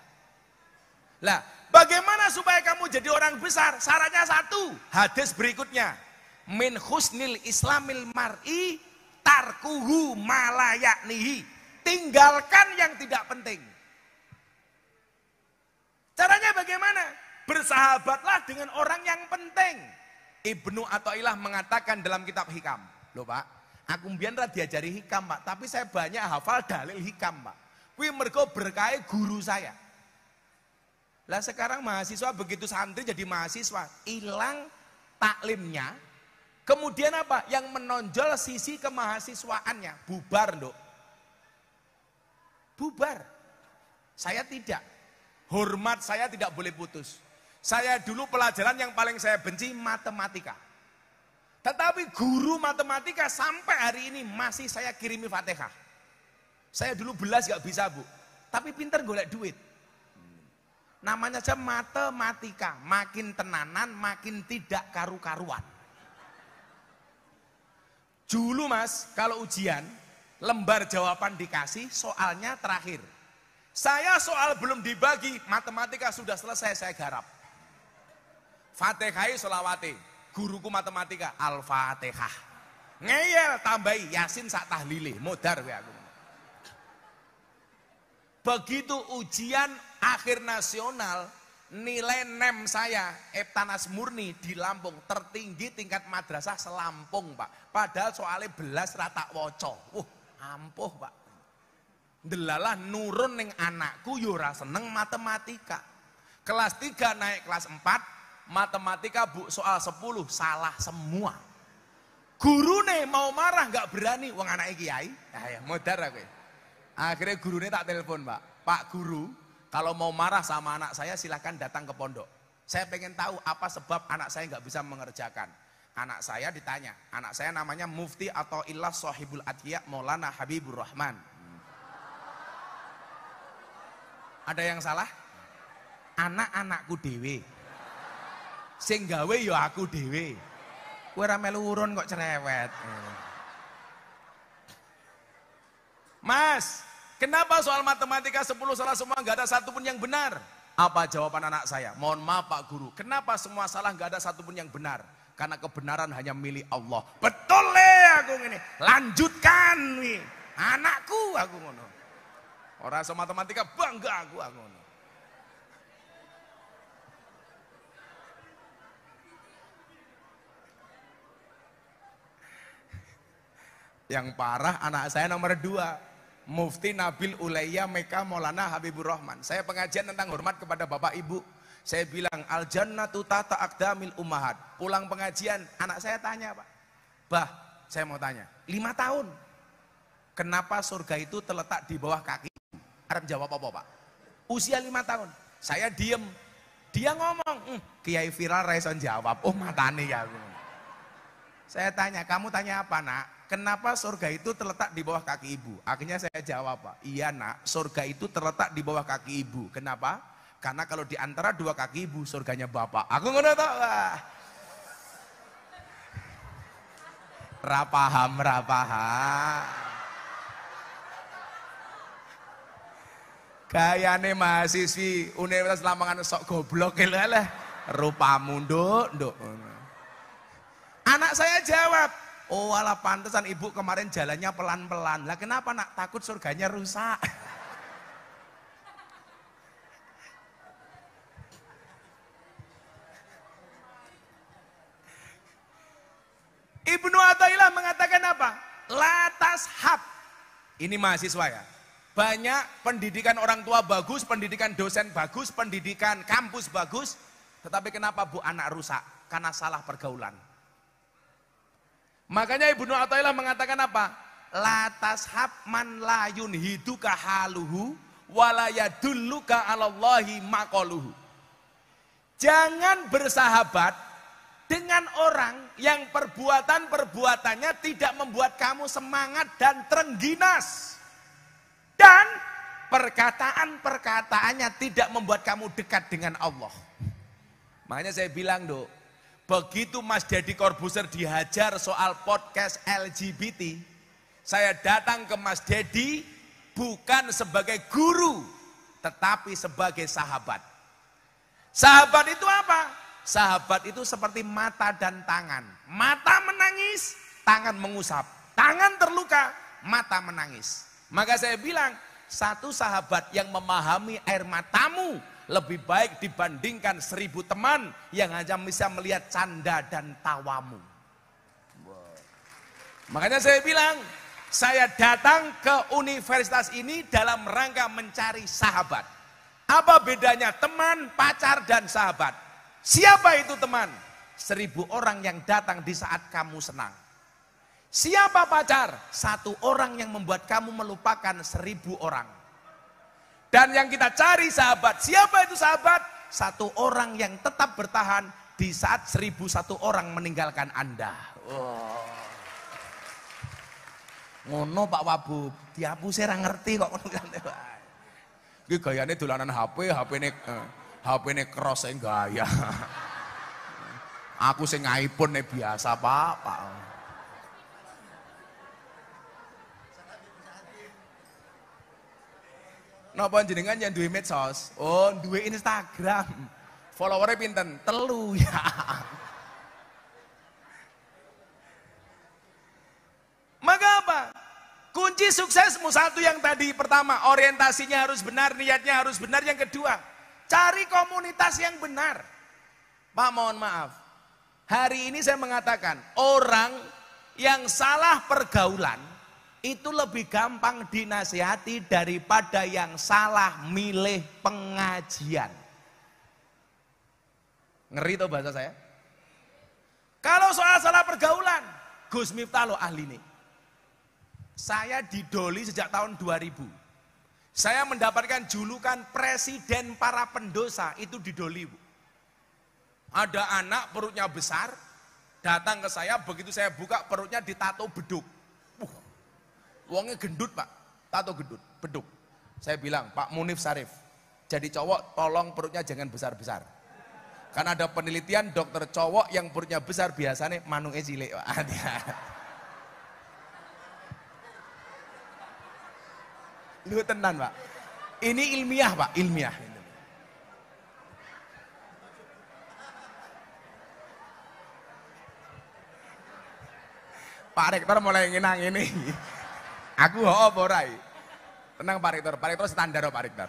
Lah, bagaimana supaya kamu jadi orang besar? Syaratnya 1. Hadis berikutnya. Min husnil islamil mar'i tarkuhu malayaknihi. Tinggalkan yang tidak penting. Caranya bagaimana? Bersahabatlah dengan orang yang penting. Ibnu Athaillah mengatakan dalam kitab Hikam. Loh Pak, aku mbiyen ra diajari hikam Pak, tapi saya banyak hafal dalil hikam Pak. Kuwi mergo berkahe guru saya. Lah sekarang mahasiswa begitu santri jadi mahasiswa, hilang taklimnya. Kemudian apa? Yang menonjol sisi kemahasiswaannya, bubar Nduk. bubar. Saya tidak. Hormat saya tidak boleh putus. Saya dulu pelajaran yang paling saya benci matematika. Tetapi guru matematika sampai hari ini masih saya kirimi Fatihah. Saya dulu belas gak bisa bu, tapi pinter golek duit. Namanya aja matematika, makin tenanan makin tidak karu-karuan. Dulu mas, kalau ujian, lembar jawaban dikasih, soalnya terakhir. Saya soal belum dibagi, matematika sudah selesai saya garap. Fatihai solawate, guruku matematika, Al-Fatihah. Ngeyel tambahi, Yasin sak tahlile, modar we aku. Begitu ujian akhir nasional, nilai NEM saya, Eptanas Murni di Lampung, tertinggi tingkat madrasah selampung Pak. Padahal soalnya belas rata woco. Ampuh Pak. Delalah nurun ning anakku yura seneng matematika. Kelas 3 naik kelas 4, matematika bu soal 10 salah semua. Gurune mau marah nggak berani, wong anake kiai. Ya modar aku. Akhirnya gurunya tak telepon Pak Guru, kalau mau marah sama anak saya silahkan datang ke pondok. Saya pengen tahu apa sebab anak saya nggak bisa mengerjakan. Anak saya ditanya, anak saya namanya Mufti atau Ilah Sohibul Adhiya Maulana Habibur Rahman. Ada yang salah? Anak-anakku dewe. Sing gawe ya aku dewe. Kowe ra melu urun kok cerewet. Mas, kenapa soal matematika 10 salah semua nggak ada satupun yang benar? Apa jawaban anak saya? Mohon maaf Pak Guru, kenapa semua salah nggak ada satupun yang benar? Karena kebenaran hanya milik Allah. Betul aku ini. Lanjutkan nih, anakku aku ngono. Orang sama matematika bangga aku ngono. Yang parah anak saya nomor 2. Mufti Nabil Ulayya Mekah Maulana Habibur Rahman. Saya pengajian tentang hormat kepada bapak ibu. Saya bilang al jannatu tata aqdamil ummahat. Pulang pengajian anak saya tanya Pak. Bah, saya mau tanya. 5 tahun. Kenapa surga itu terletak di bawah kaki? Arep jawab apa Pak? Usia 5 tahun. Saya diem. Dia ngomong, Kiai viral raison jawab. Oh matane ya. Saya tanya, kamu tanya apa nak? Kenapa surga itu terletak di bawah kaki ibu? Akhirnya saya jawab Pak, iya nak, surga itu terletak di bawah kaki ibu. Kenapa? Karena kalau di antara 2 kaki ibu, surganya bapak. Aku ngono tok. Ra paham. Gayane mahasiswi Universitas Lamongan sok goblok lah. Rupamu nduk. Anak saya jawab, oh alah pantesan ibu kemarin jalannya pelan-pelan. Lah kenapa nak? Takut surganya rusak. Ibnu Athaillah mengatakan apa? Latas hab. Ini mahasiswa ya. Banyak pendidikan orang tua bagus, pendidikan dosen bagus, pendidikan kampus bagus. Tetapi kenapa bu anak rusak? Karena salah pergaulan. Makanya Ibnu Athaillah mengatakan apa? La tashab man la yunhiduka haluhu wala yadulluka 'alallahi maqaluhu. Jangan bersahabat dengan orang yang perbuatannya tidak membuat kamu semangat dan terengginas. Dan perkataannya tidak membuat kamu dekat dengan Allah. Makanya saya bilang, Dok, begitu Mas Deddy Corbuzier dihajar soal podcast LGBT, saya datang ke Mas Deddy bukan sebagai guru, tetapi sebagai sahabat. Sahabat itu apa? Sahabat itu seperti mata dan tangan. Mata menangis, tangan mengusap. Tangan terluka, mata menangis. Maka saya bilang, satu sahabat yang memahami air matamu lebih baik dibandingkan 1000 teman yang hanya bisa melihat canda dan tawamu. Makanya saya bilang, saya datang ke universitas ini dalam rangka mencari sahabat. Apa bedanya teman, pacar, dan sahabat? Siapa itu teman? 1000 orang yang datang di saat kamu senang. Siapa pacar? 1 orang yang membuat kamu melupakan 1000 orang. Dan yang kita cari sahabat, siapa itu sahabat? Satu orang yang tetap bertahan di saat 1001 orang meninggalkan Anda. Oh. Ngono Pak Wabub, dihapusi ra ngerti kok ngono kan. Iki gayane dolanan HP-ne cross gaya. Aku sing iPhone biasa, Pak. Napa jenengan yang duwe medsos? Oh, duwe Instagram. Followernya pinten? 3 ya. Maka apa? Kunci suksesmu satu yang tadi pertama, orientasinya harus benar, niatnya harus benar. Yang kedua, cari komunitas yang benar. Pak, mohon maaf. Hari ini saya mengatakan, orang yang salah pergaulan itu lebih gampang dinasihati daripada yang salah milih pengajian. Ngeri tuh bahasa saya. Kalau soal salah pergaulan, Gus Miftah lo ahli nih. Saya didoli sejak tahun 2000. Saya mendapatkan julukan presiden para pendosa, itu didoli, Bu. Ada anak perutnya besar, datang ke saya, begitu saya buka perutnya ditato beduk. Wongnya gendut Pak, tato gendut, beduk. Saya bilang, Pak Munif Sarif, jadi cowok tolong perutnya jangan besar-besar. Karena ada penelitian dokter cowok yang perutnya besar biasanya manungnya cilik Pak. Lu tenan Pak, ini ilmiah Pak, ilmiah. Pak Rektor mulai ngenang ini. Aku apa ora? Tenang Pak Rektor standar Pak Rektor.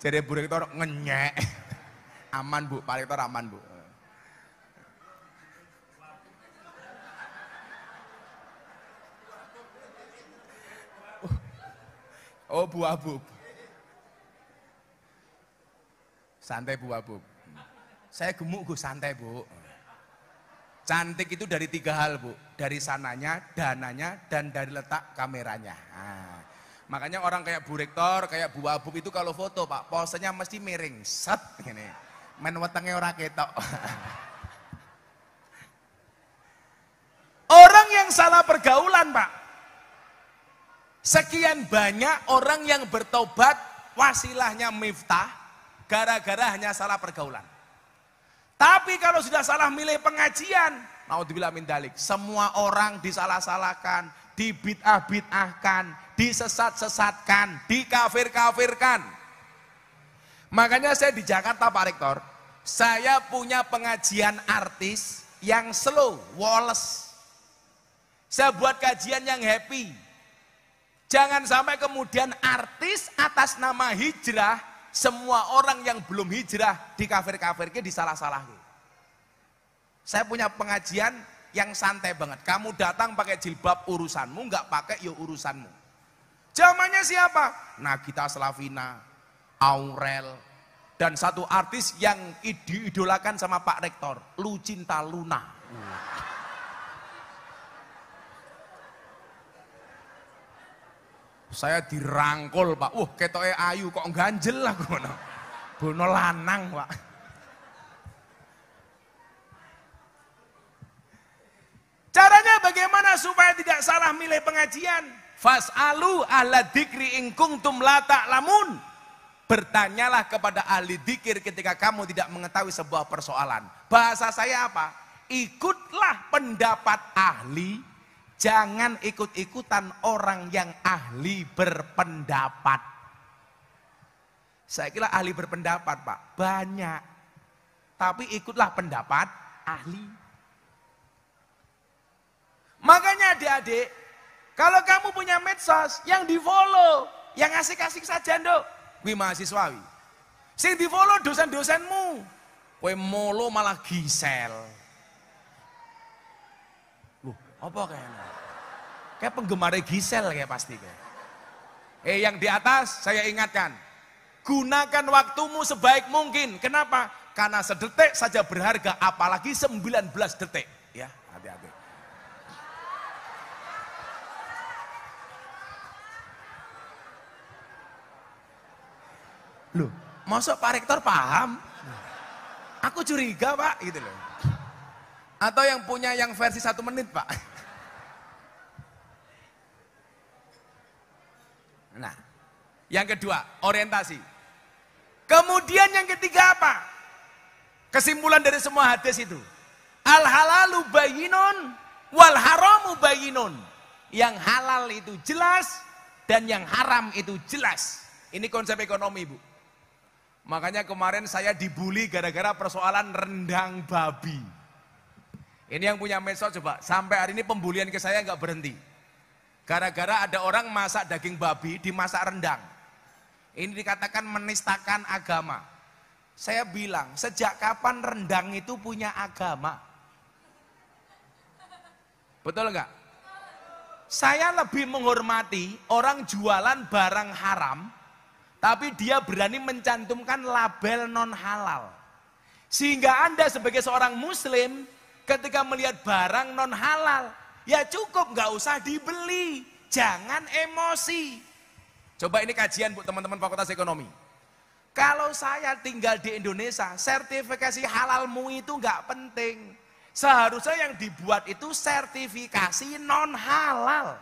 Jadi Bu Rektor ngenyek. Aman Bu, Pak Rektor aman Bu. Oh Bu Abub. Santai Bu Abub. Saya gemuk Gus, santai Bu. Cantik itu dari 3 hal Bu, dari sananya, dananya, dan dari letak kameranya. Nah, makanya orang kayak Bu Rektor, kayak Bu Abub itu kalau foto Pak, posenya mesti miring, set gini. Main wetenge ora ketok. Orang yang salah pergaulan Pak. Sekian banyak orang yang bertobat wasilahnya Miftah gara-gara hanya salah pergaulan. Tapi kalau sudah salah milih pengajian, naudzubillah min dzalik, semua orang disalah-salahkan, dibid'ah-bid'ahkan, disesat-sesatkan, dikafir-kafirkan. Makanya saya di Jakarta Pak Rektor, saya punya pengajian artis yang slow, woles. Saya buat kajian yang happy. Jangan sampai kemudian artis atas nama hijrah, semua orang yang belum hijrah dikafir-kafirke, disalah-salahke. Saya punya pengajian yang santai banget. Kamu datang pakai jilbab urusanmu, nggak pakai ya urusanmu. Zamannya siapa? Nagita Slavina, Aurel, dan satu artis yang diidolakan sama Pak Rektor, Lucinta Luna. Saya dirangkul Pak, ketoke ayu kok ganjel lah ngono. Bono lanang Pak. Caranya bagaimana supaya tidak salah milih pengajian? Fas'alu ahla dzikri in kuntum la ta'lamun. Bertanyalah kepada ahli dzikir ketika kamu tidak mengetahui sebuah persoalan. Bahasa saya apa? Ikutlah pendapat ahli. Jangan ikut-ikutan orang yang ahli berpendapat. Saya kira ahli berpendapat Pak, banyak. Tapi ikutlah pendapat ahli. Makanya adik-adik, kalau kamu punya medsos, yang di follow, yang asik-asik saja nduk. Kuwi mahasiswawi. Sing di follow dosen-dosenmu. Kowe molo malah gisel. Loh, apa kayaknya? Kayak penggemar Gisel kayak pasti kayak. Yang di atas saya ingatkan, gunakan waktumu sebaik mungkin. Kenapa? Karena sedetik saja berharga, apalagi 19 detik. Ya, hati-hati. Loh, masuk Pak Rektor paham? Aku curiga Pak, gitu loh. Atau yang punya yang versi 1 menit Pak. Nah, yang kedua, orientasi. Kemudian yang ketiga apa? Kesimpulan dari semua hadis itu. Al halalu bayyinun wal haramu bayyinun. Yang halal itu jelas dan yang haram itu jelas. Ini konsep ekonomi, Bu. Makanya kemarin saya dibully gara-gara persoalan rendang babi. Ini yang punya medsos coba, sampai hari ini pembulian ke saya nggak berhenti. Gara-gara ada orang masak daging babi dimasak rendang. Ini dikatakan menistakan agama. Saya bilang, sejak kapan rendang itu punya agama? Betul nggak? Saya lebih menghormati orang jualan barang haram, tapi dia berani mencantumkan label non halal. Sehingga Anda sebagai seorang muslim, ketika melihat barang non halal, ya cukup, nggak usah dibeli, jangan emosi. Coba ini kajian Bu teman-teman Fakultas Ekonomi. Kalau saya tinggal di Indonesia, sertifikasi halalmu itu nggak penting. Seharusnya yang dibuat itu sertifikasi non halal.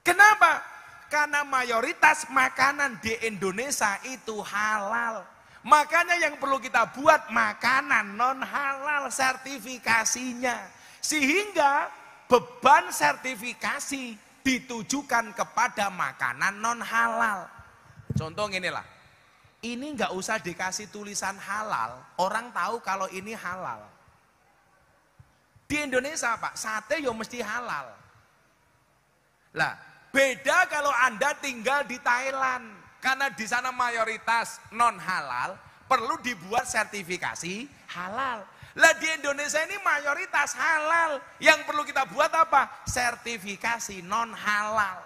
Kenapa? Karena mayoritas makanan di Indonesia itu halal. Makanya yang perlu kita buat makanan non halal sertifikasinya. Sehingga beban sertifikasi ditujukan kepada makanan non halal. Contoh inilah, ini nggak usah dikasih tulisan halal, orang tahu kalau ini halal. Di Indonesia Pak, sate ya mesti halal. Lah, beda kalau Anda tinggal di Thailand, karena di sana mayoritas non halal, perlu dibuat sertifikasi halal. Lah di Indonesia ini mayoritas halal. Yang perlu kita buat apa? Sertifikasi non halal.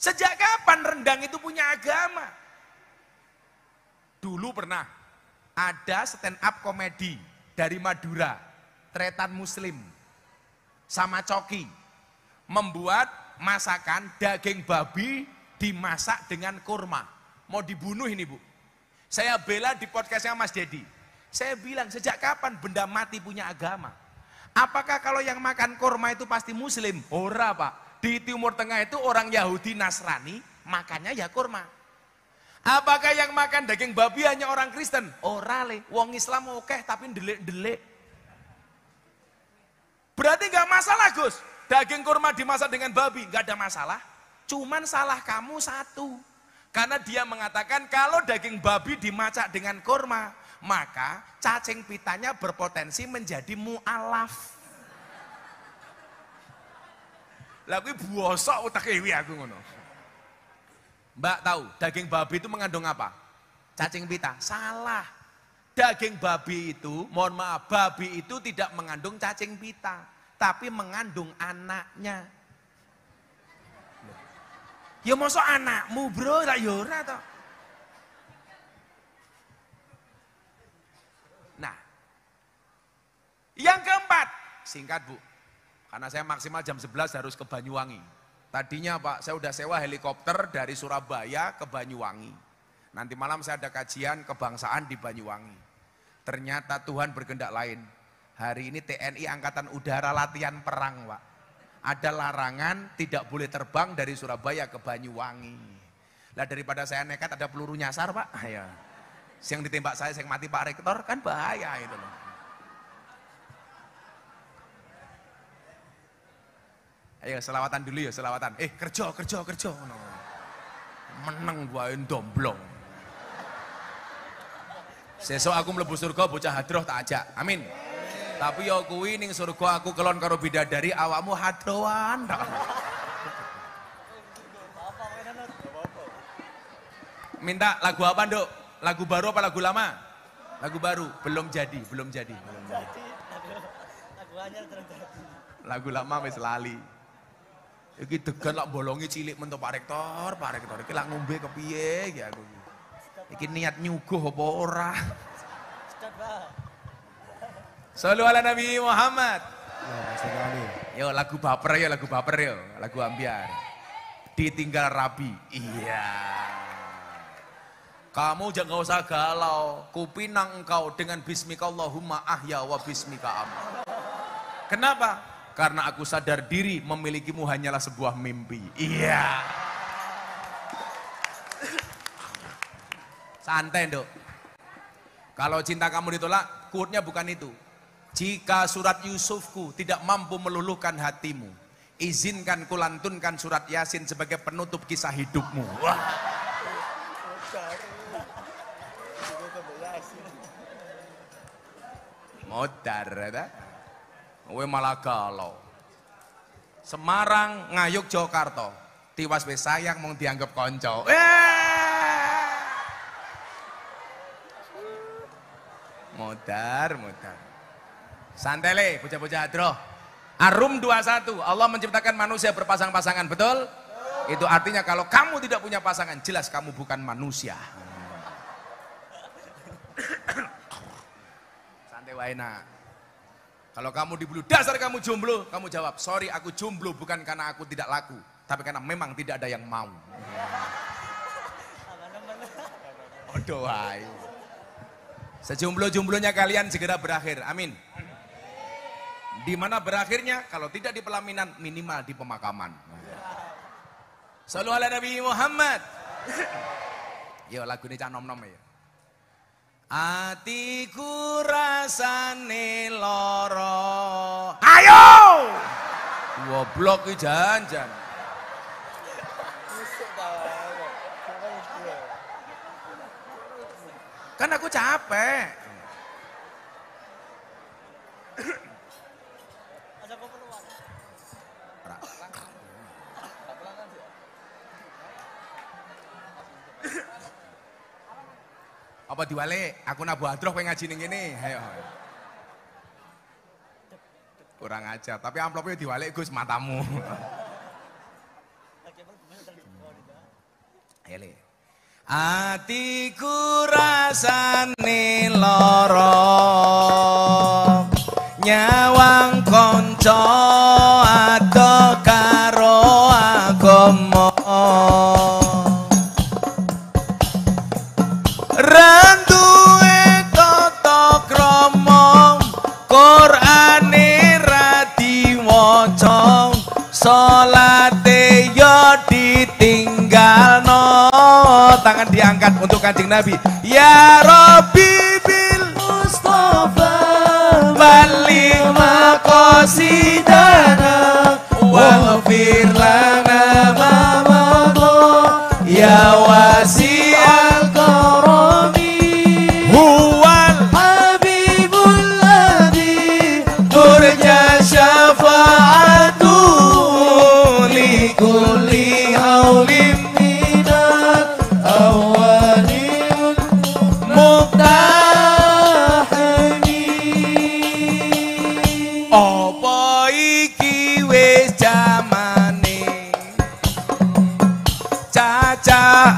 Sejak kapan rendang itu punya agama? Dulu pernah ada stand up komedi dari Madura, Tretan Muslim sama Coki, membuat masakan daging babi dimasak dengan kurma. Mau dibunuh ini Bu. Saya bela di podcastnya Mas Dedi. Saya bilang, sejak kapan benda mati punya agama? Apakah kalau yang makan kurma itu pasti muslim? Ora Pak, di Timur Tengah itu orang Yahudi Nasrani makannya ya kurma. Apakah yang makan daging babi hanya orang Kristen? Ora le, wong Islam oke tapi ndelik-ndelik. Berarti gak masalah Gus, daging kurma dimasak dengan babi, gak ada masalah. Cuman salah kamu satu. Karena dia mengatakan kalau daging babi dimasak dengan kurma, maka cacing pitanya berpotensi menjadi mu'alaf. Lah kuwi bosok utak ewi aku ngono. Mbak tahu daging babi itu mengandung apa? Cacing pita. Salah. Daging babi itu, mohon maaf, babi itu tidak mengandung cacing pita, tapi mengandung anaknya. Ya mosok anakmu bro, lah ya ora toh. Nah, yang keempat, singkat Bu, karena saya maksimal jam 11 harus ke Banyuwangi. Tadinya Pak, saya udah sewa helikopter dari Surabaya ke Banyuwangi. Nanti malam saya ada kajian kebangsaan di Banyuwangi. Ternyata Tuhan berkehendak lain. Hari ini TNI Angkatan Udara latihan perang Pak. Ada larangan tidak boleh terbang dari Surabaya ke Banyuwangi. Lah daripada saya nekat ada peluru nyasar Pak. Ya. Yang ditembak saya, yang mati Pak Rektor kan bahaya itu loh. Ayo selawatan dulu ya, selawatan. Kerja. Meneng gua domblong. Sesuk aku mlebu surga bocah hadroh tak ajak. Amin. Tapi ya kuwi ning surga aku kelon karo bidadari, awakmu hadroan tok. Minta lagu apa, Nduk? Lagu baru apa lagu lama? Lagu baru, belum jadi. Lagu anyar terus jadi. Lagu lama wis lali. Iki degan lak bolongi cilik mentok Pak Rektor. Iki lak ngombe kepiye iki aku. Iki niat nyuguh apa ora? Shallu ala Nabi Muhammad. Yo lagu baper yo, lagu ambiar. Ditinggal Rabi. Iya. Kamu jangan usah galau, kupinang engkau dengan bismika Allahumma ahya wa bismika amat. Kenapa? Karena aku sadar diri memilikimu hanyalah sebuah mimpi. Iya. Santai dok. Kalau cinta kamu ditolak, quote-nya bukan itu. Jika surat Yusufku tidak mampu meluluhkan hatimu, izinkan kulantunkan surat Yasin sebagai penutup kisah hidupmu. Wah. Modar ya. Kowe malah galau. Semarang ngayuk Jakarta. Tiwas wis sayang mung dianggap konco. Modar. Santai le, bocah-bocah adroh. Arum 21, Allah menciptakan manusia berpasang-pasangan, betul? Itu artinya kalau kamu tidak punya pasangan, jelas kamu bukan manusia. Santai wae nak. Kalau kamu dibulu dasar kamu jomblo, kamu jawab, sorry aku jomblo bukan karena aku tidak laku, tapi karena memang tidak ada yang mau. Odo wae. Sejomblo-jomblonya kalian segera berakhir, amin. Di mana berakhirnya? Kalau tidak di pelaminan, minimal di pemakaman. Shallu ala Nabi Muhammad. Yo lagu ini cah nom-nom ya. Atiku rasane loro. Ayo! Goblok iki janjan. Kan aku capek. Apa diwale? Aku nabu adroh pengen ngaji ning kene. Ayo. Kurang ajar, tapi amplopnya diwale Gus matamu. Ayo le. Atiku rasane lara, nyawang kanca ado karo agama. Randuwe tata krama, Qur'ane ra diwaca, salate yo ditinggalno. Tangan diangkat untuk Kanjeng Nabi. Ya Rabbi bil Mustafa baligh maqasidana waghfir lana ma madha ya wasi'al karami huwal habibul ladzi turja syafa'atuhu li kulli haulin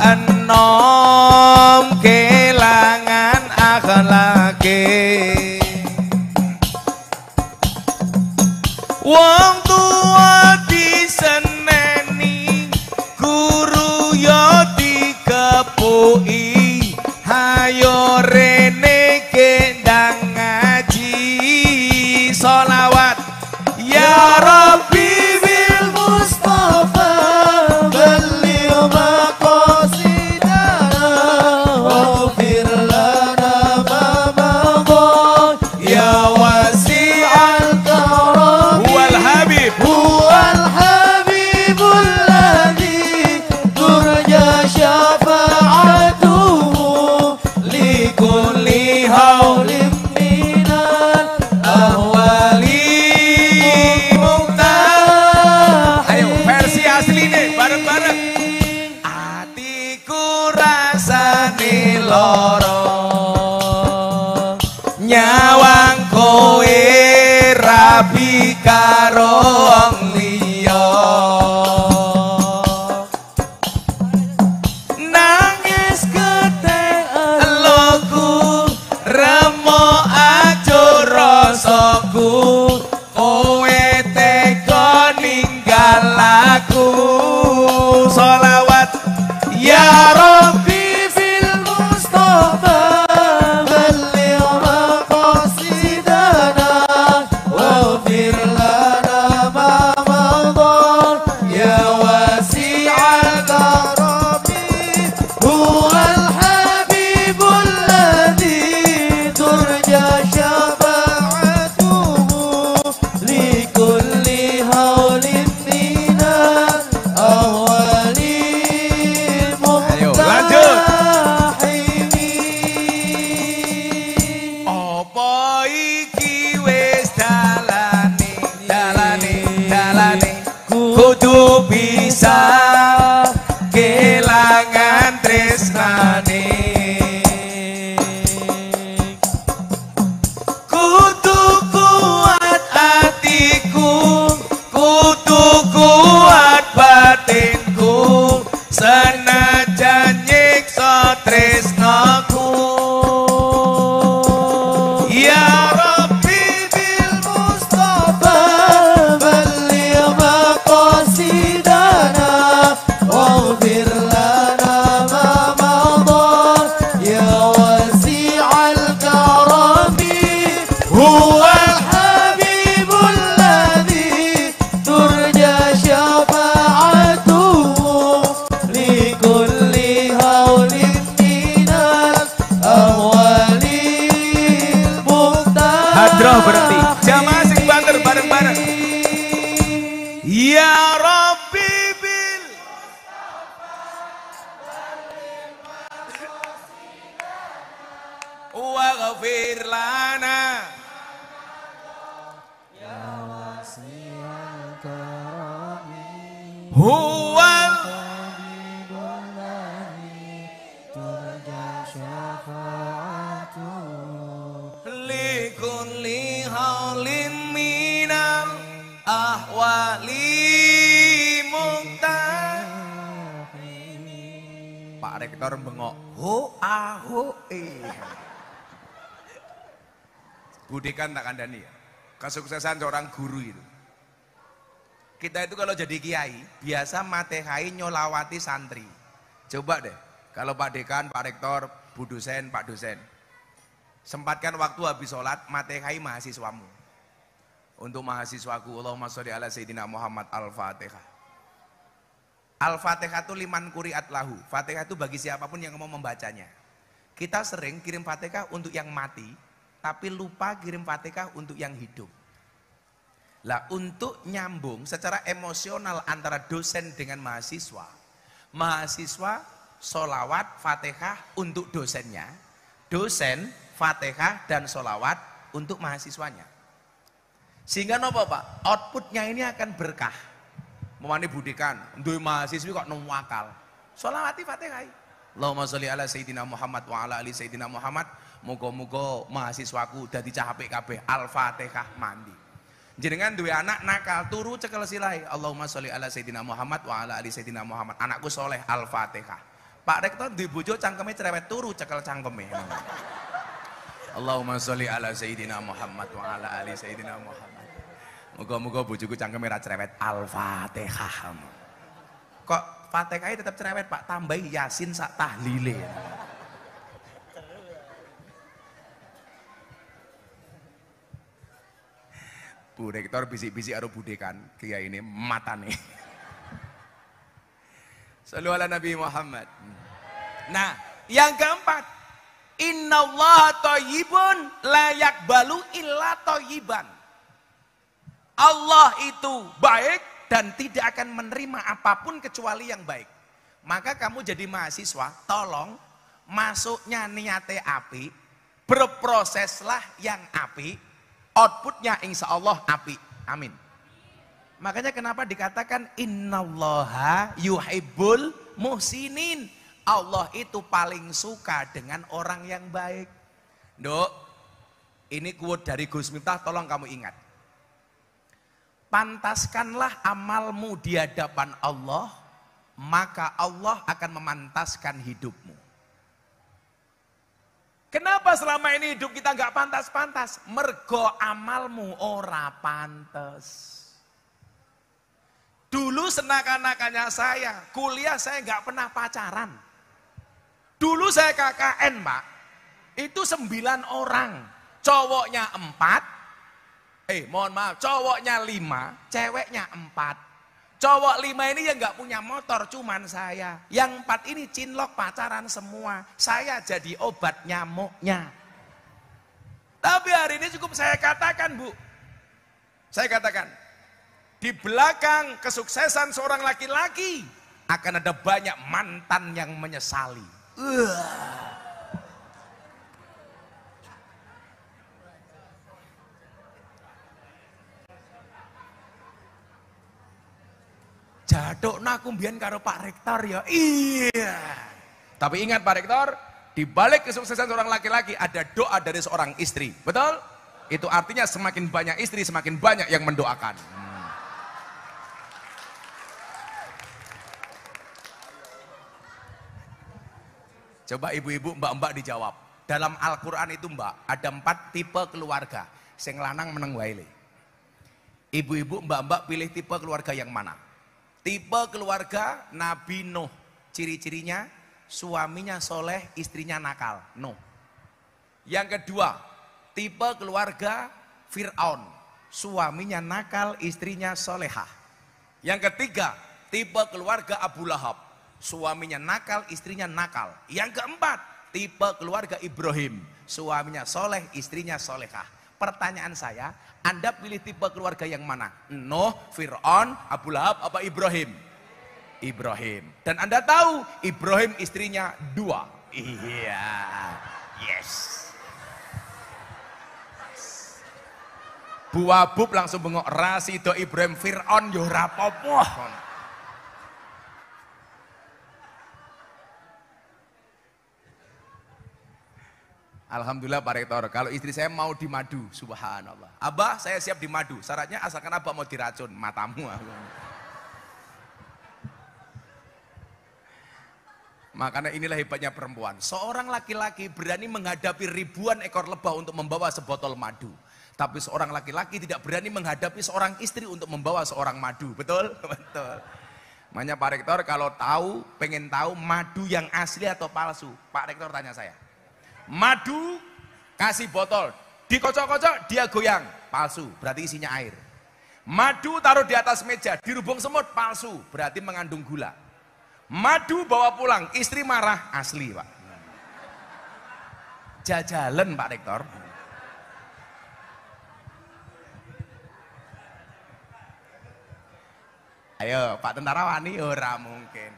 enom kelangan akhlake wong tua diseneni guru yo dikepuki hayo rene kendang ngaji sholawat ya Rabbi bil Mustafa baligh maqasidana waghfir lana ma madha ya wasi'al karam huwal habibul ladzi turja syafa'atuhu li kulli haulin minal ahwali. Ayo versi asline bareng-bareng. Atiku rasane lara, nyawang kowe rabi karo wong liya, nangis ketek eloku remuk ajur rasaku, kowe tega ninggal aku. Sholawat ya Rabbi fil Rektor bengok, ho aho Budekan tak kandani ya. Kesuksesan seorang guru itu. Kita itu kalau jadi kiai, biasa matehai nyolawati santri. Coba deh, kalau Pak Dekan, Pak Rektor, Bu dosen, Pak dosen. Sempatkan waktu habis sholat, matehai mahasiswamu. Untuk mahasiswaku, Allahumma sholli ala Sayyidina Muhammad Al-Fatihah. Al-Fatihah itu liman kuriat lahu. Fatihah itu bagi siapapun yang mau membacanya. Kita sering kirim Fatihah untuk yang mati, tapi lupa kirim Fatihah untuk yang hidup. Lah untuk nyambung secara emosional antara dosen dengan mahasiswa, mahasiswa sholawat Fatihah untuk dosennya, dosen Fatihah dan sholawat untuk mahasiswanya. Sehingga nopo Pak? Outputnya ini akan berkah. Memani budikan, untuk mahasiswi kok nuwakal. Sholawati Fatihah. Allahumma sholli ala Sayyidina Muhammad wa ala ali Sayyidina Muhammad. Muga-muga mahasiswaku dadi cah apik kabeh. Al-Fatihah mandi. Jenengan duwe anak nakal turu cekel silai. Allahumma sholli ala Sayyidina Muhammad wa ala ali Sayyidina Muhammad. Anakku soleh Al-Fatihah. Pak Rektor duwe bojo cangkeme cerewet turu cekel cangkeme. Allahumma sholli ala Sayyidina Muhammad wa ala ali Sayyidina Muhammad. Moga-moga bojoku cangkeme ra cerewet. Al-Fatihah. Kok Fatihahnya tetap cerewet Pak, tambahi Yasin sak tahlile. Bu Rektor bisik-bisik karo budekan, kiai ini matane. Shallu ala Nabi Muhammad. Nah, yang keempat, innallaha thayyibun la yaqbalu illa thayyiban. Allah itu baik dan tidak akan menerima apapun kecuali yang baik. Maka kamu jadi mahasiswa, tolong masuknya niate api, berproseslah yang api, outputnya insya Allah api. Amin. Makanya kenapa dikatakan innallaha yuhibbul muhsinin. Allah itu paling suka dengan orang yang baik. Dok, ini quote dari Gus Miftah, tolong kamu ingat. Pantaskanlah amalmu di hadapan Allah, maka Allah akan memantaskan hidupmu. Kenapa selama ini hidup kita nggak pantas-pantas? Mergo amalmu ora pantes. Dulu senakan-nakannya saya, kuliah saya nggak pernah pacaran. Dulu saya KKN Pak, itu 9 orang, cowoknya 4, mohon maaf, cowoknya 5, ceweknya 4. Cowok 5 ini yang nggak punya motor, cuman saya. Yang 4 ini cinlok pacaran semua. Saya jadi obat nyamuknya. Tapi hari ini cukup saya katakan Bu. Saya katakan, di belakang kesuksesan seorang laki-laki akan ada banyak mantan yang menyesali. Jaduk naku mbiyen karo Pak Rektor ya. Iya. Tapi ingat Pak Rektor, di balik kesuksesan seorang laki-laki ada doa dari seorang istri. Betul? Itu artinya semakin banyak istri, semakin banyak yang mendoakan. Coba ibu-ibu, mbak-mbak dijawab. Dalam Al-Quran itu Mbak, ada 4 tipe keluarga. Sing lanang meneng wae. Ibu-ibu, mbak-mbak pilih tipe keluarga yang mana? Tipe keluarga Nabi Nuh. Ciri-cirinya suaminya soleh, istrinya nakal. Nuh. Yang kedua, tipe keluarga Fir'aun. Suaminya nakal, istrinya solehah. Yang ketiga, tipe keluarga Abu Lahab. Suaminya nakal, istrinya nakal. Yang keempat, tipe keluarga Ibrahim. Suaminya soleh, istrinya solehah. Pertanyaan saya, Anda pilih tipe keluarga yang mana? Nuh, Fir'aun, Abu Lahab, apa Ibrahim? Ibrahim. Dan Anda tahu, Ibrahim istrinya 2. Iya. Yes. Bu Wabub langsung bengok, rasido Ibrahim Fir'aun yo rapopo. Alhamdulillah Pak Rektor, kalau istri saya mau dimadu, subhanallah. Abah saya siap dimadu, syaratnya asalkan abah mau diracun, matamu. Makanya inilah hebatnya perempuan. Seorang laki-laki berani menghadapi ribuan ekor lebah untuk membawa sebotol madu. Tapi seorang laki-laki tidak berani menghadapi seorang istri untuk membawa seorang madu. Betul? Betul. Makanya Pak Rektor kalau pengen tahu madu yang asli atau palsu. Pak Rektor tanya saya. Madu kasih botol, dikocok-kocok dia goyang. Palsu, berarti isinya air. Madu taruh di atas meja, dirubung semut. Palsu, berarti mengandung gula. Madu bawa pulang, istri marah, asli Pak. Jajalan Pak Rektor. Ayo Pak tentara wani ora mungkin.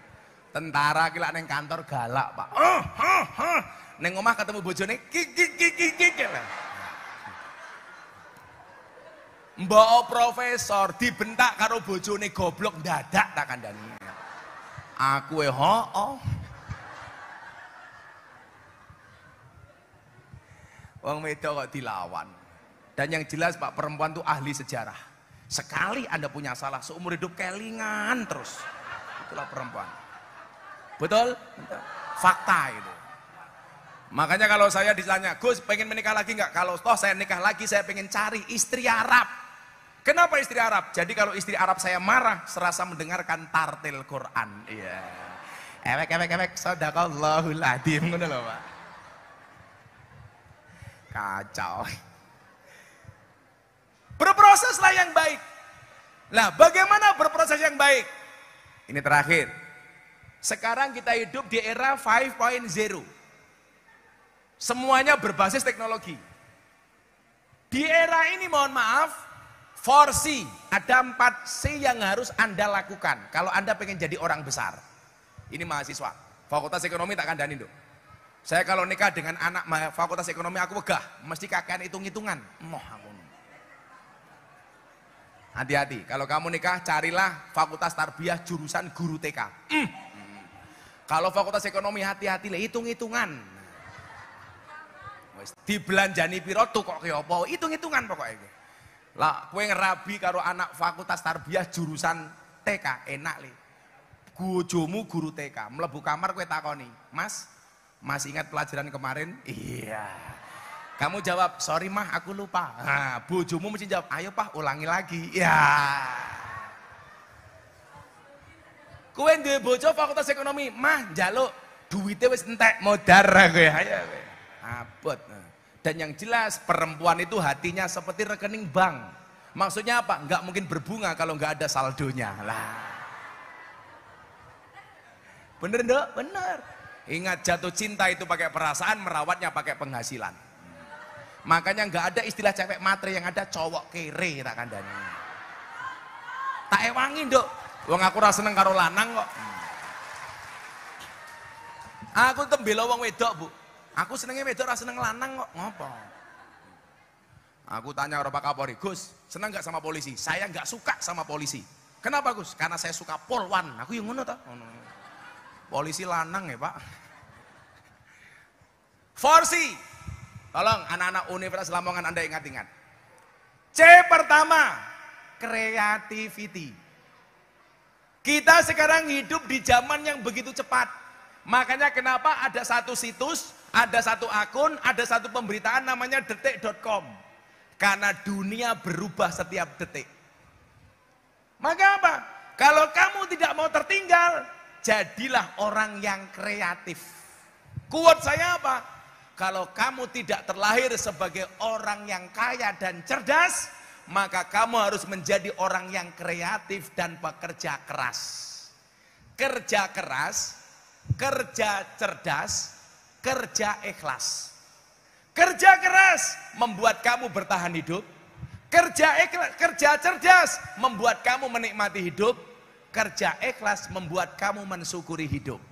Tentara kira neng kantor galak Pak. Neng omah ketemu bojone kik. Mbak profesor dibentak karo bojone goblok dadak tak kandhani. Aku wong wedok kok dilawan. Dan yang jelas Pak, perempuan itu ahli sejarah. Sekali Anda punya salah seumur hidup kelingan terus. Itulah perempuan. Betul? Fakta itu. Makanya kalau saya ditanya, Gus pengen menikah lagi nggak? Kalau toh saya nikah lagi, saya pengen cari istri Arab. Kenapa istri Arab? Jadi kalau istri Arab saya marah, serasa mendengarkan tartil Quran. Iya. Ewek, sadaqallahul adzim. Ngono lho, Pak. Kacau. Berproseslah yang baik. Nah, bagaimana berproses yang baik? Ini terakhir. Sekarang kita hidup di era 5.0. Semuanya berbasis teknologi. Di era ini mohon maaf, 4C, ada 4C yang harus Anda lakukan kalau Anda pengen jadi orang besar. Ini mahasiswa, Fakultas Ekonomi tak kandani dong. Saya kalau nikah dengan anak Fakultas Ekonomi aku wegah, mesti kakean hitung-hitungan. Moh aku. Hati-hati, kalau kamu nikah carilah Fakultas Tarbiyah jurusan guru TK. Kalau Fakultas Ekonomi hati-hati lah, hitung-hitungan. Dibelanjani piro tuh kok kaya apa, hitung-hitungan pokoknya. Lah, kue ngerabi karo anak Fakultas Tarbiyah jurusan TK, enak li. Bojomu guru TK, mlebu kamar kue takoni, Mas, masih ingat pelajaran kemarin? Iya. Kamu jawab, sorry mah aku lupa. Nah, bojomu mesti jawab, ayo Pak ulangi lagi. Ya. Kue duwe bojo Fakultas Ekonomi, mah njaluk duitnya wis entek modar kowe. Ayo kowe. Abot. Dan yang jelas perempuan itu hatinya seperti rekening bank. Maksudnya apa? Enggak mungkin berbunga kalau enggak ada saldonya. Lah. Bener enggak? Bener. Ingat jatuh cinta itu pakai perasaan, merawatnya pakai penghasilan. Makanya enggak ada istilah cewek matre, yang ada cowok kere tak kandani. Tak ewangi nduk. Wong aku ora seneng karo lanang kok. Aku tembelo wong wedok, Bu. Aku senengnya wedok, ora seneng lanang kok. Ngopo? Aku tanya orang Pak Kapolri, Gus, seneng gak sama polisi? Saya gak suka sama polisi. Kenapa Gus? Karena saya suka polwan. Aku yang ngono toh. Polisi lanang ya Pak. 4C. Tolong anak-anak Universitas Lamongan Anda ingat-ingat. C pertama, creativity. Kita sekarang hidup di zaman yang begitu cepat. Makanya kenapa ada satu situs, ada satu akun, ada satu pemberitaan namanya detik.com. Karena dunia berubah setiap detik. Maka apa? Kalau kamu tidak mau tertinggal, jadilah orang yang kreatif. Quote saya apa? Kalau kamu tidak terlahir sebagai orang yang kaya dan cerdas, maka kamu harus menjadi orang yang kreatif dan bekerja keras. Kerja keras, kerja cerdas, kerja ikhlas. Kerja keras membuat kamu bertahan hidup. Kerja cerdas membuat kamu menikmati hidup. Kerja ikhlas membuat kamu mensyukuri hidup.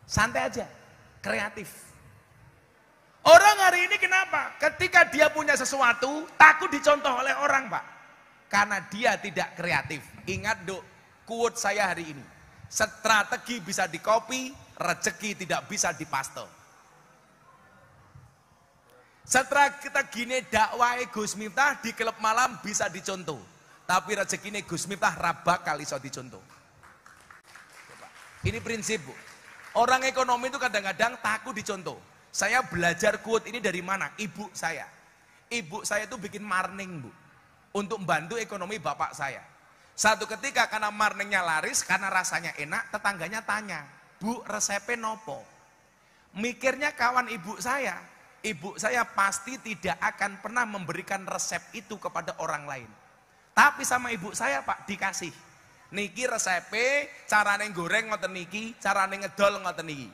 Santai aja, kreatif. Orang hari ini kenapa? Ketika dia punya sesuatu, takut dicontoh oleh orang, Pak. Karena dia tidak kreatif. Ingat, Dok, quote saya hari ini. Strategi bisa dikopi, rezeki tidak bisa dipaste. Strategi dakwah Gus Miftah di klub malam bisa dicontoh. Tapi rezeki Gus Miftah ra bakal iso dicontoh. Ini prinsip, Bu. Orang ekonomi itu kadang-kadang takut dicontoh. Saya belajar quote ini dari mana? Ibu saya. Ibu saya itu bikin marning, Bu. Untuk membantu ekonomi bapak saya. Satu ketika karena marningnya laris, karena rasanya enak, tetangganya tanya, Bu, resepnya nopo? Mikirnya kawan ibu saya pasti tidak akan pernah memberikan resep itu kepada orang lain. Tapi sama ibu saya, Pak, dikasih. Niki resepe, carane goreng ngoten niki, carane ngedol ngoten niki.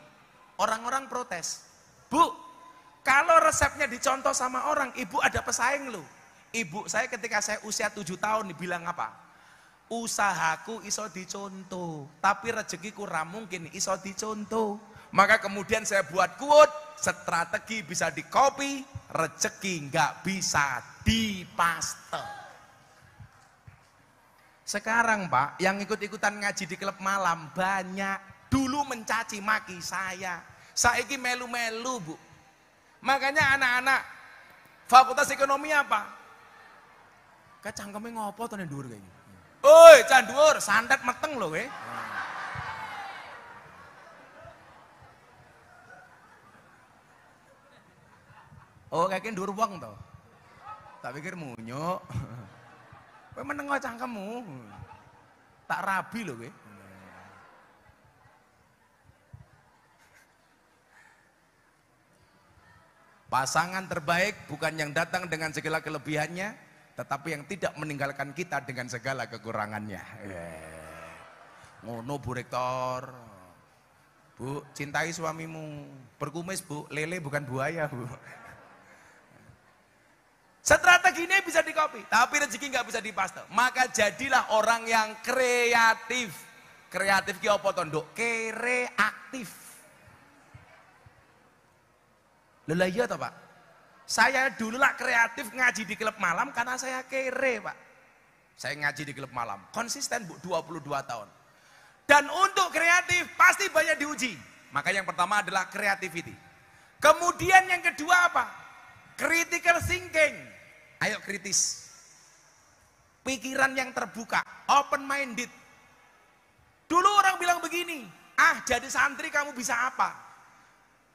Orang-orang protes. Bu, kalau resepnya dicontoh sama orang, ibu ada pesaing loh. Ibu saya ketika saya usia 7 tahun dibilang apa? Usahaku iso dicontoh, tapi rezekiku ra mungkin iso dicontoh. Maka kemudian saya buat quote, strategi bisa di-copy, rezeki nggak bisa dipaste. Sekarang Pak, yang ikut-ikutan ngaji di klub malam banyak. Dulu mencaci maki saya. Saiki melu-melu, Bu. Makanya anak-anak fakultas ekonomi apa? Kecangkeme ngopo to nek dhuwur kayaknya. Oi, cah dhuwur, santet meteng lho kowe. Oh, kayaknya dhuwur wong to. Tak pikir munyuk. Kowe meneng cangkemmu. Tak rabi lho kowe. Pasangan terbaik bukan yang datang dengan segala kelebihannya, tetapi yang tidak meninggalkan kita dengan segala kekurangannya. Ngono Bu Rektor. Bu, cintai suamimu. Berkumis Bu, lele bukan buaya Bu. Strategi ini bisa di-copy, tapi rezeki nggak bisa dipaste. Maka jadilah orang yang kreatif. Kreatif ki apa to, Nduk? Kreatif. Lha iya toh, Pak? Saya dulu lah kreatif ngaji di klub malam karena saya kere, Pak. Saya ngaji di klub malam, konsisten Bu, 22 tahun. Dan untuk kreatif pasti banyak diuji. Maka yang pertama adalah creativity. Kemudian yang kedua apa? Critical thinking. Ayo kritis. Pikiran yang terbuka, open minded. Dulu orang bilang begini, ah jadi santri kamu bisa apa?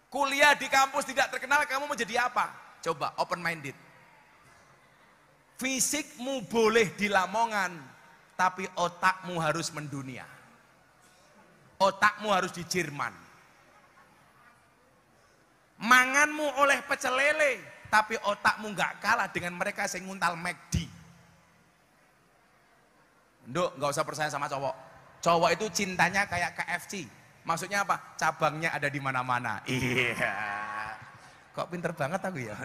Kuliah di kampus tidak terkenal kamu mau jadi apa? Coba open minded. Fisikmu boleh di Lamongan, tapi otakmu harus mendunia. Otakmu harus di Jerman. Manganmu oleh pecel lele, tapi otakmu nggak kalah dengan mereka yang nguntal McD. Nduk, nggak usah percaya sama cowok. Cowok itu cintanya kayak KFC. Maksudnya apa? Cabangnya ada di mana-mana. Iya. Kok pinter banget aku ya?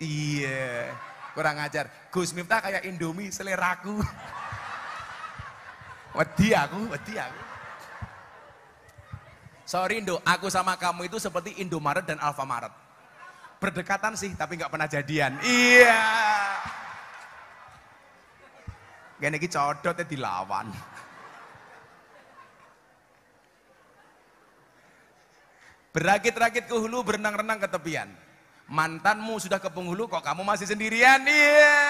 Iya. Kurang ajar. Gus Miftah kayak Indomie seleraku. Wedi aku. Sorry Indo, aku sama kamu itu seperti Indomaret dan Alfamaret. Berdekatan sih, tapi nggak pernah jadian. Iya. Gini iki codotnya dilawan. Berakit-rakit ke hulu, berenang-renang ke tepian. Mantanmu sudah ke penghulu, kok kamu masih sendirian? Iya.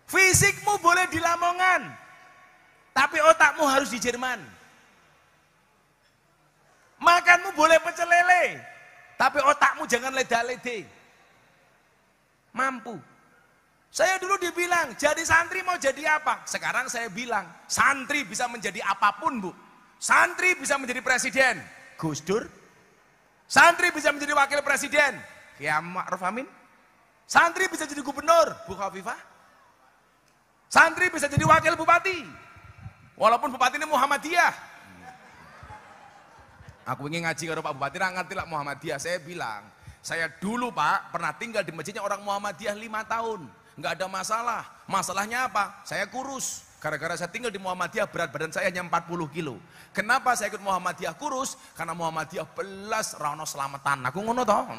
Fisikmu boleh di Lamongan, tapi otakmu harus di Jerman. Makanmu boleh pecel lele, tapi otakmu jangan leda-lede. Mampu. Saya dulu dibilang, jadi santri mau jadi apa? Sekarang saya bilang, santri bisa menjadi apapun Bu. Santri bisa menjadi presiden, Gus Dur. Santri bisa menjadi wakil presiden, Kiai Ma'ruf Amin. Santri bisa jadi gubernur, Bu Khofifah. Santri bisa jadi wakil bupati, walaupun bupati ini Muhammadiyah. Aku ingin ngaji ke Pak Bupati, ngerti lah Muhammadiyah. Saya bilang, saya dulu Pak pernah tinggal di masjidnya orang Muhammadiyah 5 tahun, nggak ada masalah. Masalahnya apa? Saya kurus. Gara-gara saya tinggal di Muhammadiyah, berat badan saya hanya 40 kilo. Kenapa saya ikut Muhammadiyah kurus? Karena Muhammadiyah belas rano selamatan. Aku ngono toh.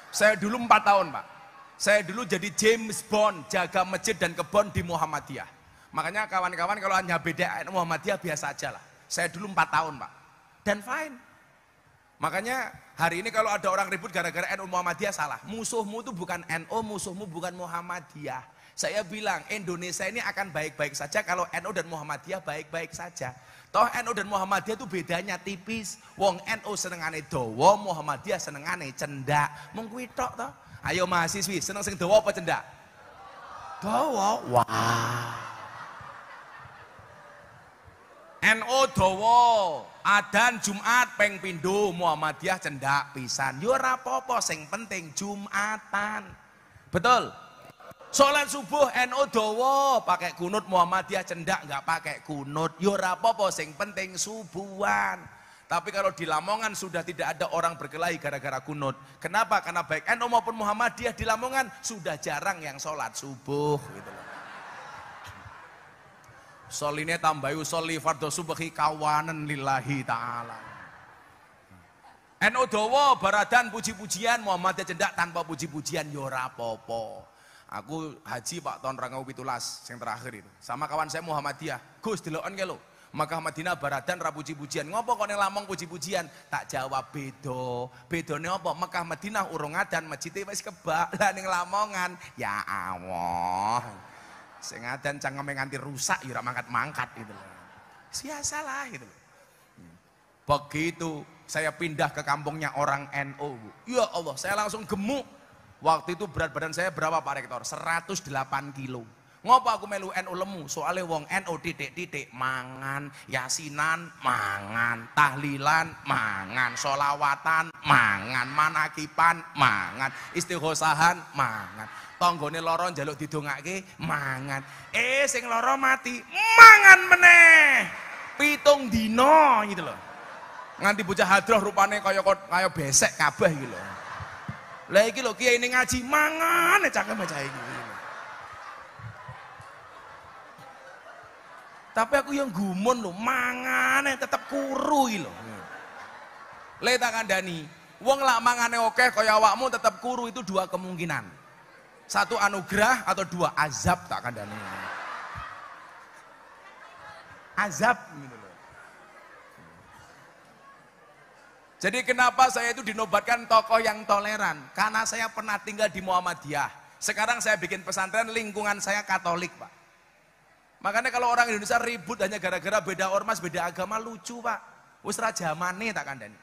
Saya dulu 4 tahun Pak. Saya dulu jadi James Bond, jaga masjid dan kebon di Muhammadiyah. Makanya kawan-kawan kalau hanya beda Muhammadiyah biasa aja lah. Saya dulu 4 tahun Pak. Dan fine. Makanya hari ini kalau ada orang ribut gara-gara NU Muhammadiyah salah. Musuhmu itu bukan NU, musuhmu bukan Muhammadiyah. Saya bilang Indonesia ini akan baik-baik saja kalau NU dan Muhammadiyah baik-baik saja. Toh NU dan Muhammadiyah itu bedanya tipis. Wong NU senengane dawa, Muhammadiyah senengane cendak. Mung kuwi tok toh. Ayo mahasiswi, seneng sing dawa apa cendak? Dawa. Wah. NU dawa, adan Jumat peng pindho, Muhammadiyah cendak pisan. Yo ora apa-apa, sing penting Jumatan. Betul? Salat subuh NU dawa, pakai kunut, Muhammadiyah cendak enggak pakai kunut. Yo ora apa-apa, sing penting subuhan. Tapi kalau di Lamongan sudah tidak ada orang berkelahi gara-gara kunut. Kenapa? Karena baik NU maupun Muhammadiyah di Lamongan sudah jarang yang sholat subuh gitu loh. Soline tambahu soli fardhu subhi kawanan lillahi ta'ala. NU dawa baradan puji-pujian, Muhammadiyah cendak tanpa puji-pujian ya ora apa-apa. Aku haji Pak tahun 2017 yang terakhir itu. Sama kawan saya Muhammadiyah. Gus delokon ke lho. Makkah Madinah baradan ra puji-pujian. Ngopo kok ning Lamong puji-pujian? Tak jawab beda. Bedane apa? Makkah Madinah urung adan, masjid wis kebak. Lah ning Lamongan ya Allah. Sing adan cangkeme nganti rusak ya ora mangkat-mangkat gitu loh. Sia-salah gitu loh. Begitu saya pindah ke kampungnya orang NU, Bu. Ya Allah, saya langsung gemuk. Waktu itu berat badan saya berapa Pak Rektor? 108 kilo. Ngopo aku melu NU lemu? Soalnya wong NU titik-titik mangan, yasinan mangan, tahlilan mangan, solawatan mangan, manakipan mangan, istighosahan mangan. Tanggane lara njaluk didongake mangan. Sing lara mati mangan meneh. 7 dina gitu loh. Nganti bocah hadroh rupane kaya besek kabeh iki lho. Lah iki lho kiai ning ngaji mangan cangkem bocah iki. Tapi aku yang gumun lho, mangane tetep kuru iki lho. Le tak kandhani, wong lak mangane akeh kaya awakmu tetep kuru itu 2 kemungkinan. 1 anugerah atau 2 azab tak kandhani. Azab gitu loh. Jadi kenapa saya itu dinobatkan tokoh yang toleran? Karena saya pernah tinggal di Muhammadiyah. Sekarang saya bikin pesantren, lingkungan saya Katolik, Pak. Makanya kalau orang Indonesia ribut hanya gara-gara beda ormas, beda agama, lucu, Pak. Wis ra jamane tak kandhani.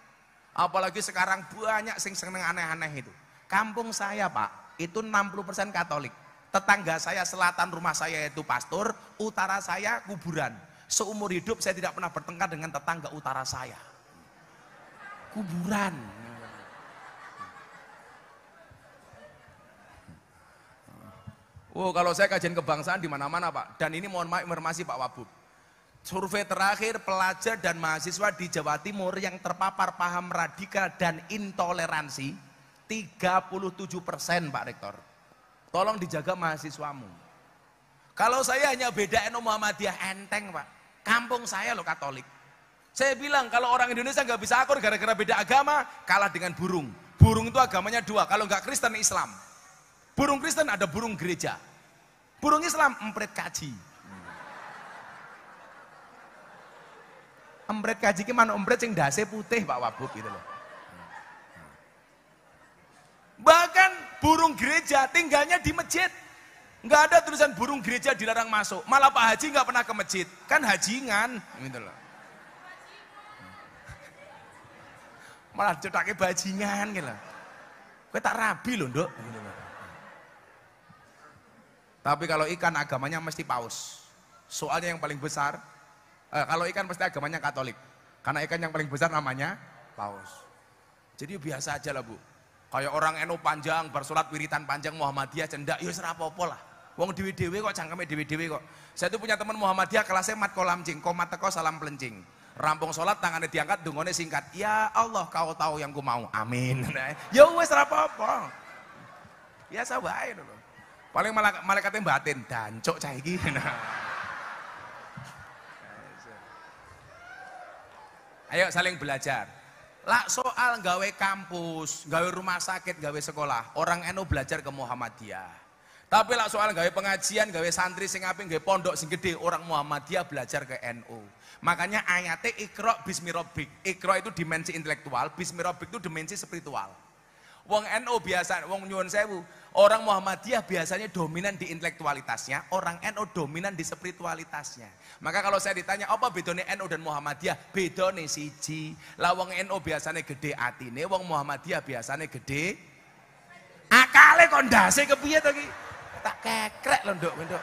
Apalagi sekarang banyak sing seneng aneh-aneh itu. Kampung saya, Pak, itu 60% Katolik. Tetangga saya selatan rumah saya itu pastor, utara saya kuburan. Seumur hidup saya tidak pernah bertengkar dengan tetangga utara saya. Kuburan. Oh, kalau saya kajian kebangsaan di mana-mana, Pak. Dan ini mohon maaf informasi Pak Wabub. Survei terakhir pelajar dan mahasiswa di Jawa Timur yang terpapar paham radikal dan intoleransi 37% Pak Rektor. Tolong dijaga mahasiswamu. Kalau saya hanya beda NU Muhammadiyah enteng, Pak. Kampung saya loh Katolik. Saya bilang kalau orang Indonesia nggak bisa akur gara-gara beda agama, kalah dengan burung. Burung itu agamanya 2, kalau nggak Kristen Islam. Burung Kristen ada burung gereja. Burung Islam empret kaji. Empret kaji ki mana empret sing dase putih Pak Wabub gitu loh. Bahkan burung gereja tinggalnya di masjid. Nggak ada tulisan burung gereja dilarang masuk. Malah Pak Haji nggak pernah ke masjid. Kan hajingan gitu loh. Malah cetake bajingan gitu loh. Kowe tak rabi loh, Nduk. Gitu loh. Tapi kalau ikan agamanya mesti paus. Soalnya yang paling besar, kalau ikan pasti agamanya Katolik. Karena ikan yang paling besar namanya paus. Jadi biasa aja lah, Bu. Kayak orang NU panjang, bersolat wiritan panjang Muhammadiyah cendak, ya ora apa-apa lah. Wong dewe-dewe kok cangkeme dewe-dewe kok. Saya tuh punya teman Muhammadiyah kelasnya mat kolamcing, komat teko salam pelencing. Rampung sholat tangannya diangkat, dungone singkat. Ya Allah kau tahu yang ku mau. Amin. Ya wes ora apa-apa. Biasa wae lho. Paling malaikatnya batin, dancuk cah iki. Ayo saling belajar. Lah soal gawe kampus, gawe rumah sakit, gawe sekolah, orang NU belajar ke Muhammadiyah. Tapi lah soal gawe pengajian, gawe santri sing apik, gawe pondok sing gede, orang Muhammadiyah belajar ke NU. Makanya ayatnya Iqra bismi rabbik. Iqra itu dimensi intelektual, bismi rabbik itu dimensi spiritual. Wong NU biasa, wong nyuwun sewu, orang Muhammadiyah biasanya dominan di intelektualitasnya, orang NU dominan di spiritualitasnya. Maka kalau saya ditanya apa bedanya NU dan Muhammadiyah, bedanya siji. Lah wong NU biasanya gede atine, wong Muhammadiyah biasanya gede akale kok ndase kepiye to iki? Tak kekrek lho nduk, nduk.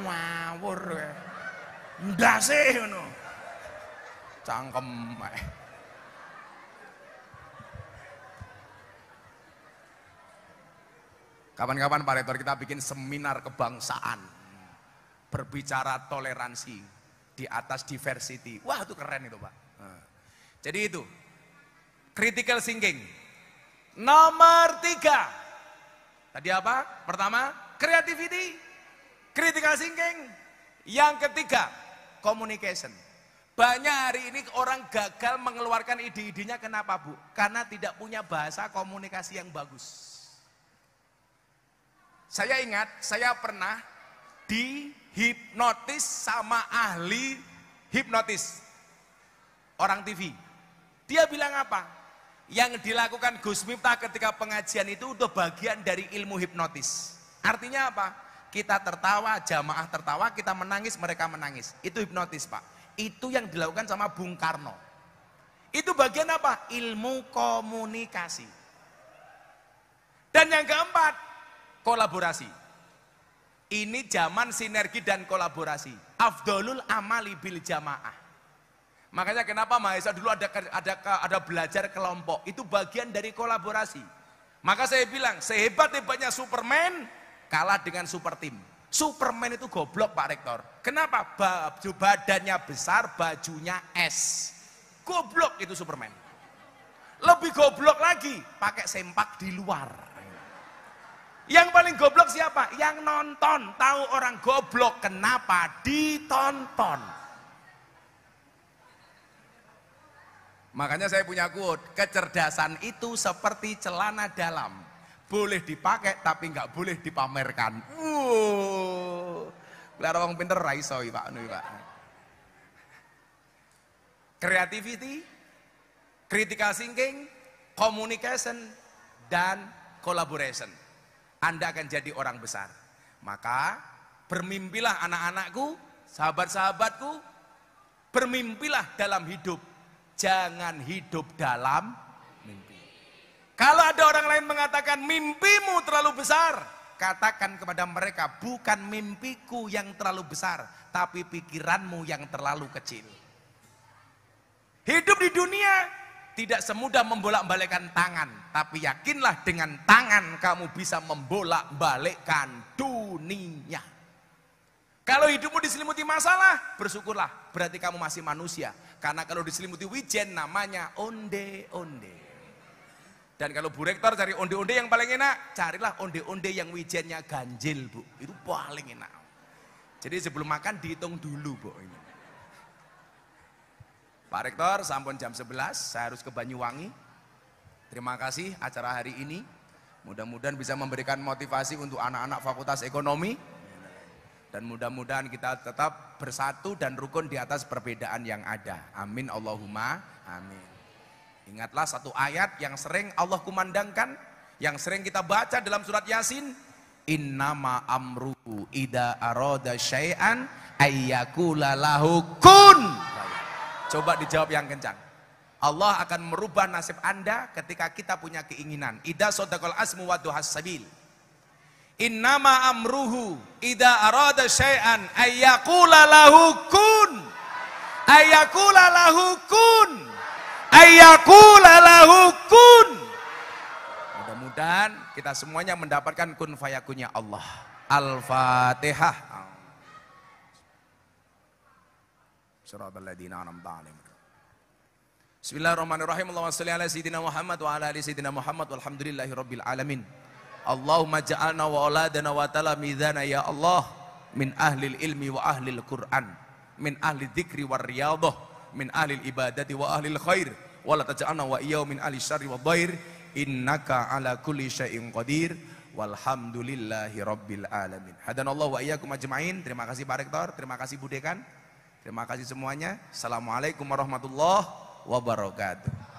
Ngawur kowe. Ndase ngono. Cangkem ae. Kapan-kapan Pak Rektor kita bikin seminar kebangsaan. Berbicara toleransi di atas diversity. Wah, itu keren itu, Pak. Jadi itu. Critical thinking. Nomor 3. Tadi apa? Pertama, creativity, critical thinking. Yang ketiga, communication. Banyak hari ini orang gagal mengeluarkan ide-idenya, kenapa Bu? Karena tidak punya bahasa komunikasi yang bagus. Saya ingat, saya pernah dihipnotis sama ahli hipnotis. Orang TV. Dia bilang apa? Yang dilakukan Gus Miftah ketika pengajian itu udah bagian dari ilmu hipnotis. Artinya apa? Kita tertawa, jamaah tertawa, kita menangis, mereka menangis. Itu hipnotis, Pak. Itu yang dilakukan sama Bung Karno. Itu bagian apa? Ilmu komunikasi. Dan yang keempat, kolaborasi. Ini zaman sinergi dan kolaborasi. Afdolul amali bil jamaah. Makanya kenapa mahasiswa dulu ada belajar kelompok, itu bagian dari kolaborasi. Maka saya bilang, sehebat-hebatnya Superman kalah dengan super team. Superman itu goblok Pak Rektor. Kenapa? Baju badannya besar, bajunya es. Goblok itu Superman. Lebih goblok lagi, pakai sempak di luar. Yang paling goblok siapa? Yang nonton. Tahu orang goblok, kenapa? Ditonton. Makanya saya punya quote, kecerdasan itu seperti celana dalam, boleh dipakai tapi nggak boleh dipamerkan. Biar orang pinter raiso Pak. Creativity, critical thinking, communication, dan collaboration. Anda akan jadi orang besar. Maka bermimpilah anak-anakku, sahabat-sahabatku, bermimpilah dalam hidup. Jangan hidup dalam mimpi. Kalau ada orang lain mengatakan mimpimu terlalu besar, katakan kepada mereka, bukan mimpiku yang terlalu besar, tapi pikiranmu yang terlalu kecil. Hidup di dunia tidak semudah membolak-balikkan tangan, tapi yakinlah dengan tangan kamu bisa membolak-balikkan dunia. Kalau hidupmu diselimuti masalah, bersyukurlah, berarti kamu masih manusia. Karena kalau diselimuti wijen namanya onde-onde. Dan kalau Bu Rektor cari onde-onde yang paling enak, carilah onde-onde yang wijennya ganjil, Bu. Itu paling enak. Jadi sebelum makan dihitung dulu, Bu. Pak Rektor, sampun jam 11, saya harus ke Banyuwangi. Terima kasih acara hari ini. Mudah-mudahan bisa memberikan motivasi untuk anak-anak Fakultas Ekonomi. Dan mudah-mudahan kita tetap bersatu dan rukun di atas perbedaan yang ada. Amin Allahumma amin. Ingatlah satu ayat yang sering Allah kumandangkan, yang sering kita baca dalam surat Yasin. Innama amruhu ida aroda syai'an ayyakula lahu kun. Coba dijawab yang kencang. Allah akan merubah nasib Anda ketika kita punya keinginan. Ida sodaqal asmu wa duhas sabil. Innama amruhu idza arada syai'an ayyaqula lahu kun. Ayyaqula lahu kun. Ayyaqula lahu kun. Mudah-mudahan kita semuanya mendapatkan kun fayakunnya Allah. Al-Fatihah. Shiratal ladzina an'amta 'alaihim. Bismillahirrahmanirrahim. Allahumma shalli ala sayyidina Muhammad wa ala ali sayyidina Muhammad walhamdulillahirabbil alamin. Allahumma ja'alna wa auladana wa talamidana ya Allah min ahlil ilmi wa ahlil Qur'an, min ahli dzikri war riyadhah, min ahli ibadati wa ahlil khair, wa la taj'alna wa iyyahum min ahli syarri wa dhair, innaka ala kulli syai'in qadir. walhamdulillahi rabbil alamin. Hadanallahu wa iyyakum ajmain. Terima kasih Pak Rektor, terima kasih Bu Dekan, terima kasih semuanya. Assalamualaikum warahmatullahi wabarakatuh.